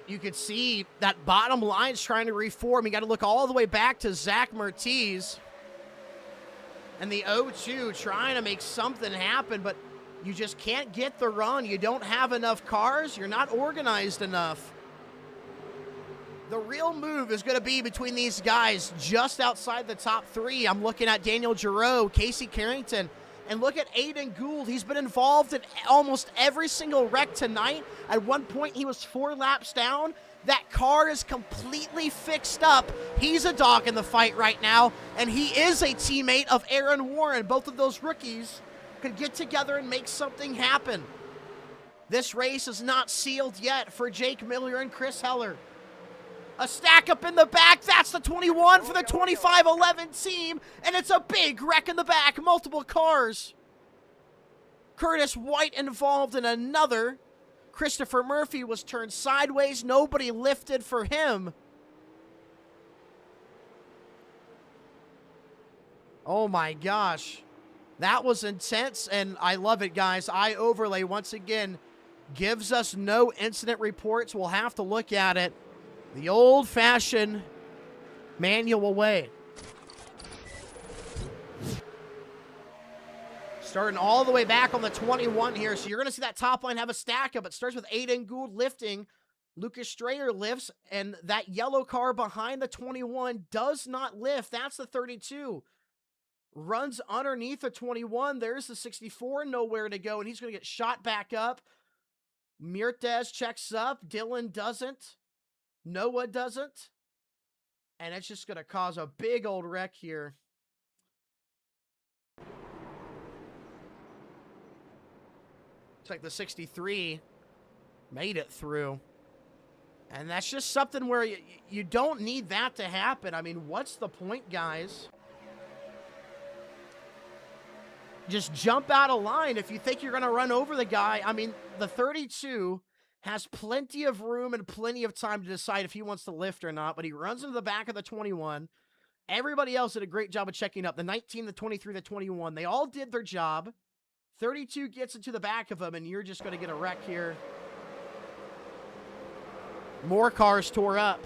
You could see that bottom line's trying to reform. You got to look all the way back to Zach Mertiz and the 0-2 trying to make something happen, but you just can't get the run. You don't have enough cars. You're not organized enough. The real move is going to be between these guys just outside the top 3. I'm looking at Daniel Giroux, Casey Carrington, and look at Aiden Gould. He's been involved in almost every single wreck tonight. At one point, he was 4 laps down. That car is completely fixed up. He's a dog in the fight right now, and he is a teammate of Aaron Warren. Both of those rookies could get together and make something happen. This race is not sealed yet for Jake Miller and Chris Heller. A stack up in the back. That's the 21 for the 25-11 team. And it's a big wreck in the back. Multiple cars. Curtis White involved in another. Christopher Murphy was turned sideways. Nobody lifted for him. Oh my gosh. That was intense, and I love it, guys. iOverlay, once again, gives us no incident reports. We'll have to look at it the old-fashioned manual way. Starting all the way back on the 21 here. So you're going to see that top line have a stack up. It starts with Aiden Gould lifting. Lucas Strayer lifts, and that yellow car behind the 21 does not lift. That's the 32. Runs underneath the 21. There's the 64. Nowhere to go, and he's going to get shot back up. Mirtez checks up. Dylan doesn't. Noah doesn't. And it's just going to cause a big old wreck here. Looks like the 63 made it through. And that's just something where you don't need that to happen. I mean, what's the point, guys? Just jump out of line if you think you're going to run over the guy. I mean, the 32 has plenty of room and plenty of time to decide if he wants to lift or not, but he runs into the back of the 21. Everybody else did a great job of checking up. The 19, the 23, the 21, they all did their job. 32 gets into the back of him, and you're just going to get a wreck here. More cars tore up.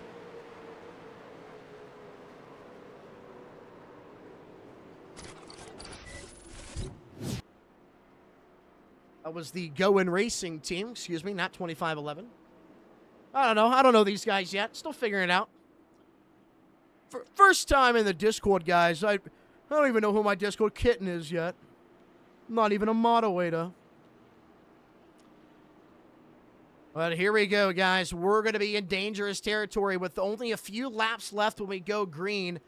That was the Goen Racing team. Excuse me, not 25-11. I don't know. I don't know these guys yet. Still figuring it out. First time in the Discord, guys. I don't even know who my Discord kitten is yet. I'm not even a moderator. But here we go, guys. We're going to be in dangerous territory with only a few laps left when we go green.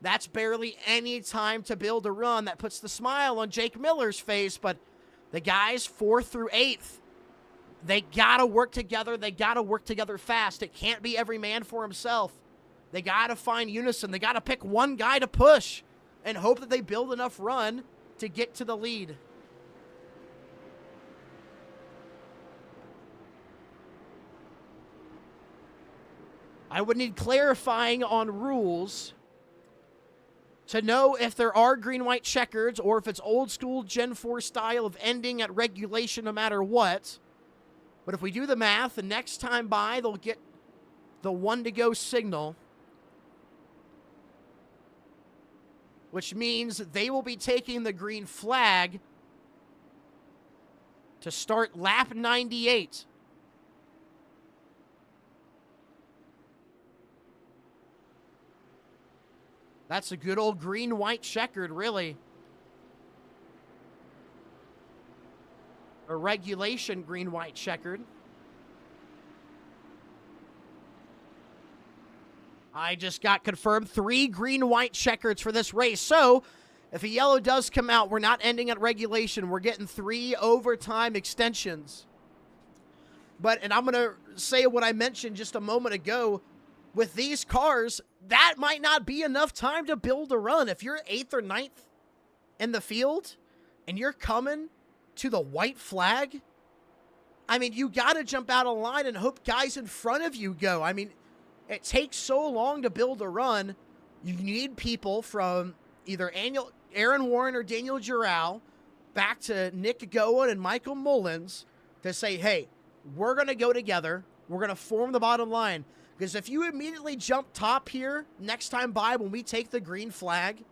That's barely any time to build a run. That puts the smile on Jake Miller's face, but the guys 4th through 8th, they got to work together. They got to work together fast. It can't be every man for himself. They got to find unison. They got to pick one guy to push and hope that they build enough run to get to the lead. I would need clarifying on rules to know if there are green-white checkers or if it's old-school Gen 4 style of ending at regulation no matter what. But if we do the math, the next time by, they'll get the 1-to-go signal, which means they will be taking the green flag to start lap 98. That's a good old green-white checkered, really. A regulation green-white checkered. I just got confirmed 3 green-white checkers for this race. So, if a yellow does come out, we're not ending at regulation. We're getting 3 overtime extensions. And I'm going to say what I mentioned just a moment ago. With these cars, that might not be enough time to build a run. If you're 8th or 9th in the field and you're coming to the white flag, I mean, you got to jump out of line and hope guys in front of you go. I mean, it takes so long to build a run. You need people from either Aaron Warren or Daniel Giral back to Nick Goen and Michael Mullins to say, hey, we're going to go together. We're going to form the bottom line. Because if you immediately jump top here next time by when we take the green flag,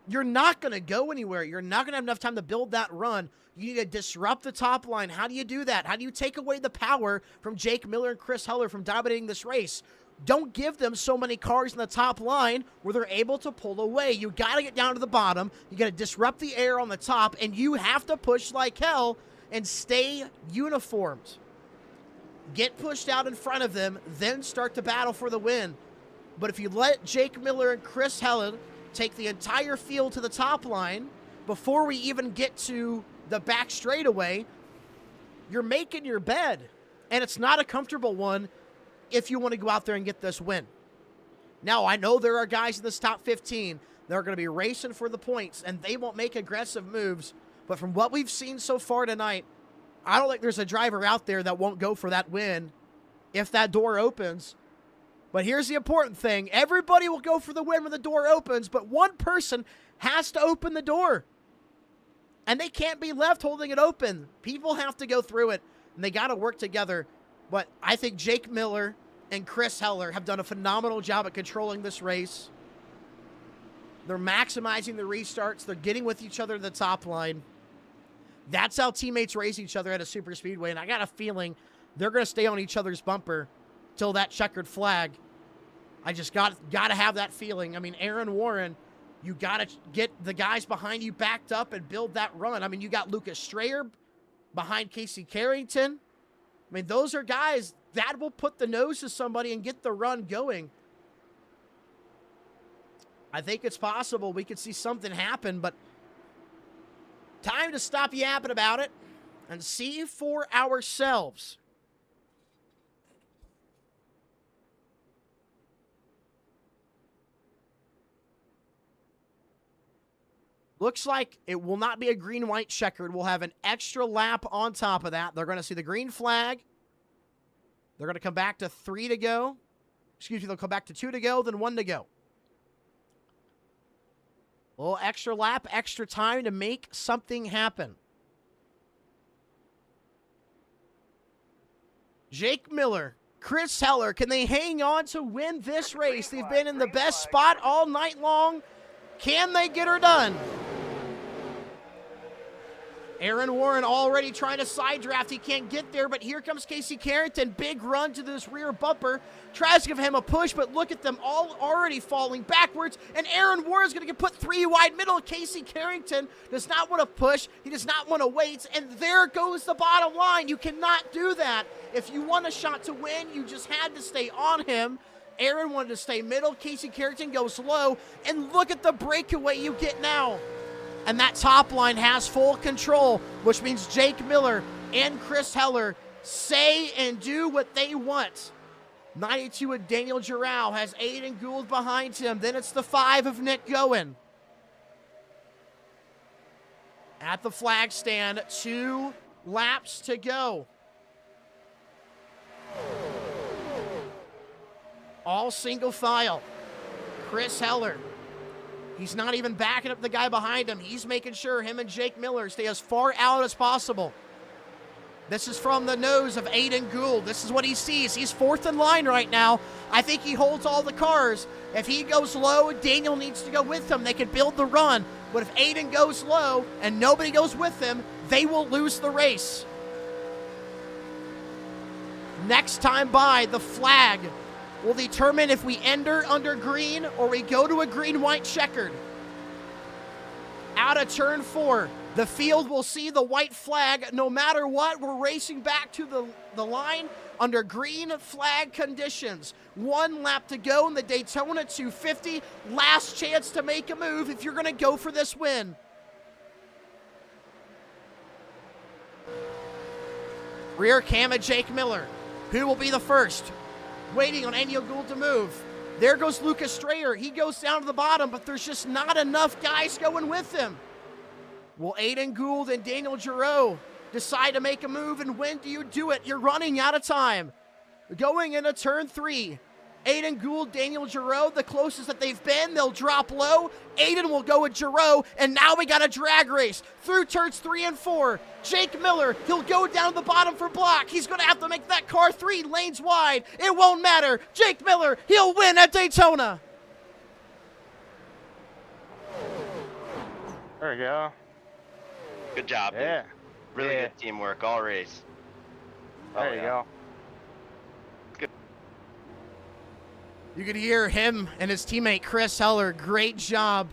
you're not going to go anywhere. You're not going to have enough time to build that run. You need to disrupt the top line. How do you do that? How do you take away the power from Jake Miller and Chris Heller from dominating this race? Don't give them so many cars in the top line where they're able to pull away. You got to get down to the bottom. You got to disrupt the air on the top, and you have to push like hell and stay uniformed. Get pushed out in front of them, then start to battle for the win. But if you let Jake Miller and Chris Heller take the entire field to the top line before we even get to the back straightaway, you're making your bed. And it's not a comfortable one if you want to go out there and get this win. Now, I know there are guys in this top 15 that are going to be racing for the points, and they won't make aggressive moves. But from what we've seen so far tonight, I don't think there's a driver out there that won't go for that win if that door opens. But here's the important thing. Everybody will go for the win when the door opens, but one person has to open the door. And they can't be left holding it open. People have to go through it, and they got to work together. But I think Jake Miller and Chris Heller have done a phenomenal job at controlling this race. They're maximizing the restarts. They're getting with each other to the top line. That's how teammates race each other at a super speedway, and I got a feeling they're going to stay on each other's bumper till that checkered flag. I just got to have that feeling. I mean, Aaron Warren, you got to get the guys behind you backed up and build that run. I mean, you got Lucas Strayer behind Casey Carrington. I mean, those are guys that will put the nose to somebody and get the run going. I think it's possible we could see something happen, but time to stop yapping about it and see for ourselves. Looks like it will not be a green-white checkered. We'll have an extra lap on top of that. They're going to see the green flag. They're going to come back to 3 to go. Excuse me, they'll come back to 2 to go, then 1 to go. A little extra lap, extra time to make something happen. Jake Miller, Chris Heller, can they hang on to win this race? They've been in the best spot all night long. Can they get her done? Aaron Warren already trying to side draft. He can't get there, but here comes Casey Carrington. Big run to this rear bumper. Tries to give him a push, but look at them all already falling backwards. And Aaron Warren is going to get put 3 wide middle. Casey Carrington does not want to push. He does not want to wait. And there goes the bottom line. You cannot do that. If you want a shot to win, you just had to stay on him. Aaron wanted to stay middle. Casey Carrington goes low. And look at the breakaway you get now. And that top line has full control, which means Jake Miller and Chris Heller say and do what they want. 92 of Daniel Giroux has Aiden Gould behind him. Then it's the 5 of Nick Goen. At the flag stand, 2 laps to go. All single file. Chris Heller. He's not even backing up the guy behind him. He's making sure him and Jake Miller stay as far out as possible. This is from the nose of Aiden Gould. This is what he sees. He's 4th in line right now. I think he holds all the cars. If he goes low, Daniel needs to go with him. They can build the run. But if Aiden goes low and nobody goes with him, they will lose the race. Next time by, the flag will determine if we enter under green or we go to a green-white checkered. Out of turn 4, the field will see the white flag. No matter what, we're racing back to the line under green flag conditions. 1 lap to go in the Daytona 250. Last chance to make a move if you're going to go for this win. Rear cam at Jake Miller. Who will be the first? Waiting on Daniel Gould to move. There goes Lucas Strayer. He goes down to the bottom, but there's just not enough guys going with him. Will Aiden Gould and Daniel Giroux decide to make a move, and when do you do it? You're running out of time. Going into turn 3. Aiden Gould, Daniel Giroux, the closest that they've been. They'll drop low. Aiden will go with Giroux, and now we got a drag race through turns 3 and 4. Jake Miller, he'll go down to the bottom for block. He's going to have to make that car 3 lanes wide. It won't matter. Jake Miller, he'll win at Daytona. There we go. Good job, dude. Yeah. Really Yeah. good teamwork all race. There you go. You could hear him and his teammate Chris Heller. Great job.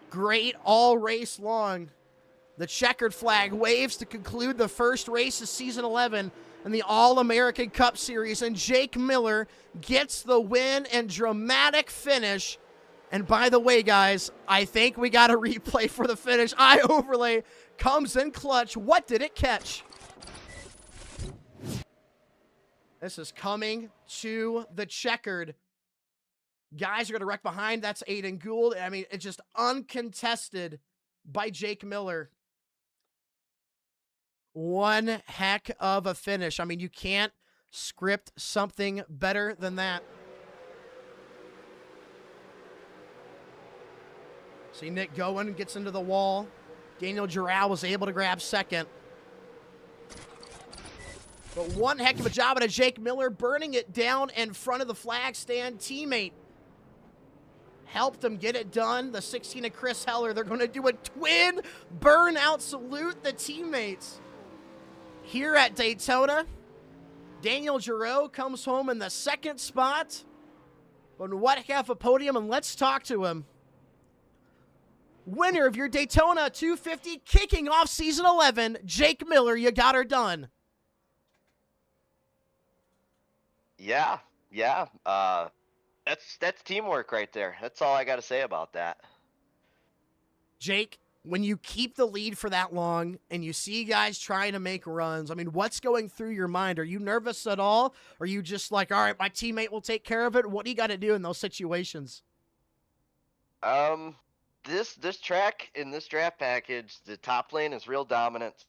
Great all race long. The checkered flag waves to conclude the first race of season 11 in the All-American Cup Series. And Jake Miller gets the win and dramatic finish. And by the way, guys, I think we got a replay for the finish. Eye overlay comes in clutch. What did it catch? This is coming to the checkered. Guys are going to wreck behind. That's Aiden Gould. I mean, it's just uncontested by Jake Miller. One heck of a finish. I mean, you can't script something better than that. See Nick Goen gets into the wall. Daniel Giroux was able to grab second. But one heck of a job out of Jake Miller, burning it down in front of the flag stand. Teammate helped him get it done. The 16 of Chris Heller, they're going to do a twin burnout salute the teammates. Here at Daytona, Daniel Giroux comes home in the 2nd spot. But what heck of a podium, and let's talk to him. Winner of your Daytona 250, kicking off season 11, Jake Miller, you got her done. Yeah. That's teamwork right there. That's all I got to say about that. Jake, when you keep the lead for that long and you see guys trying to make runs, I mean, what's going through your mind? Are you nervous at all? Or are you just like, all right, my teammate will take care of it? What do you got to do in those situations? This track in this draft package, the top lane is real dominant.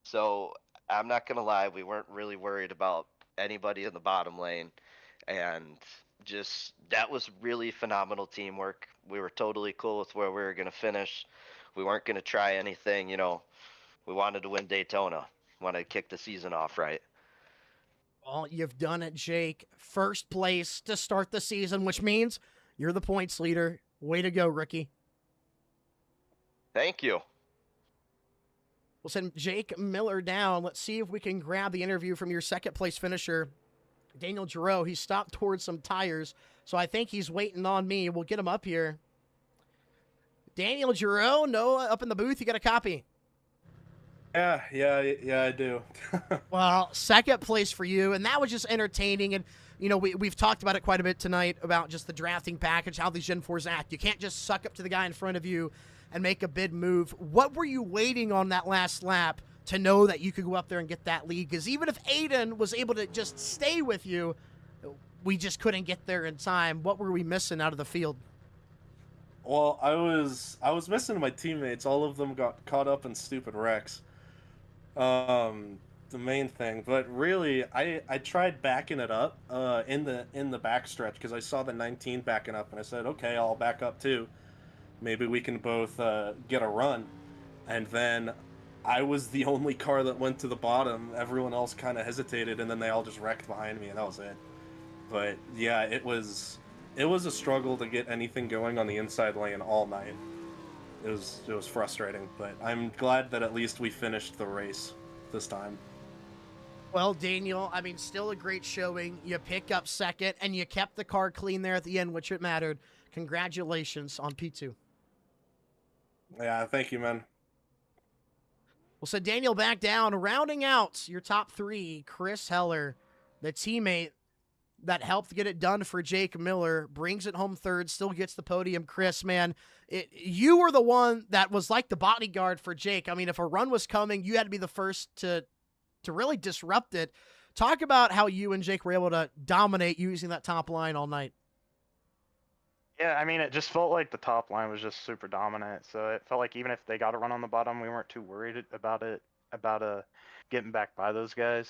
So I'm not gonna lie, we weren't really worried about anybody in the bottom lane, and just that was really phenomenal teamwork. We were totally cool with where we were gonna finish. We weren't gonna try anything, you know. We wanted to win Daytona. Wanted to kick the season off right. Well, you've done it, Jake. First place to start the season, which means you're the points leader. Way to go, rookie. Thank you. We'll send Jake Miller down. Let's see if we can grab the interview from your second place finisher, Daniel Giroux. He stopped towards some tires, so I think he's waiting on me. We'll get him up here. Daniel Giroux, Noah, up in the booth. You got a copy? Yeah, I do. Well, second place for you, and that was just entertaining. And, you know, we've talked about it quite a bit tonight about just the drafting package, how these Gen 4s act. You can't just suck up to the guy in front of you and make a bid move. What were you waiting on that last lap to know that you could go up there and get that lead? Because even if Aiden was able to just stay with you, we just couldn't get there in time. What were we missing out of the field? Well, I was missing my teammates. All of them got caught up in stupid wrecks. The main thing, but really, I tried backing it up in the backstretch because I saw the 19 backing up, and I said, okay, I'll back up too. Maybe we can both get a run. And then I was the only car that went to the bottom. Everyone else kind of hesitated, and then they all just wrecked behind me, and that was it. But yeah, it was a struggle to get anything going on the inside lane all night. It was frustrating, but I'm glad that at least we finished the race this time. Well, Daniel, I mean, still a great showing. You pick up second, and you kept the car clean there at the end, which it mattered. Congratulations on P2. Yeah, thank you, man. Well, so Daniel back down, rounding out your top three, Chris Heller, the teammate that helped get it done for Jake Miller, brings it home third, still gets the podium. Chris, man, you were the one that was like the bodyguard for Jake. I mean, if a run was coming, you had to be the first to really disrupt it. Talk about how you and Jake were able to dominate using that top line all night. Yeah, I mean, it just felt like the top line was just super dominant. So it felt like even if they got a run on the bottom, we weren't too worried about getting back by those guys.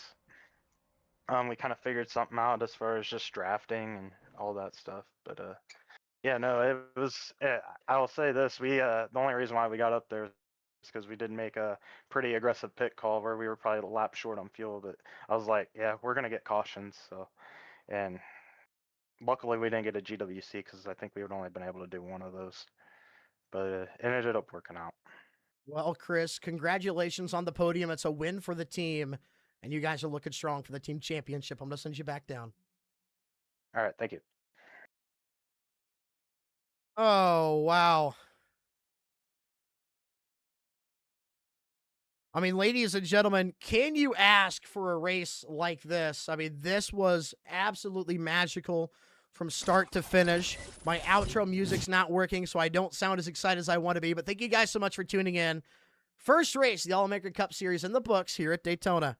We kind of figured something out as far as just drafting and all that stuff. But yeah, no, it was. I will say this: the only reason why we got up there is because we did make a pretty aggressive pit call where we were probably a lap short on fuel. But I was like, yeah, we're gonna get cautions. So, and luckily we didn't get a GWC because I think we would only been able to do one of those. But it ended up working out. Well, Chris, congratulations on the podium. It's a win for the team, and you guys are looking strong for the team championship. I'm going to send you back down. All right, thank you. Oh, wow. I mean, ladies and gentlemen, can you ask for a race like this? I mean, this was absolutely magical from start to finish. My outro music's not working, so I don't sound as excited as I want to be, but thank you guys so much for tuning in. First race, the All-American Cup Series in the books here at Daytona.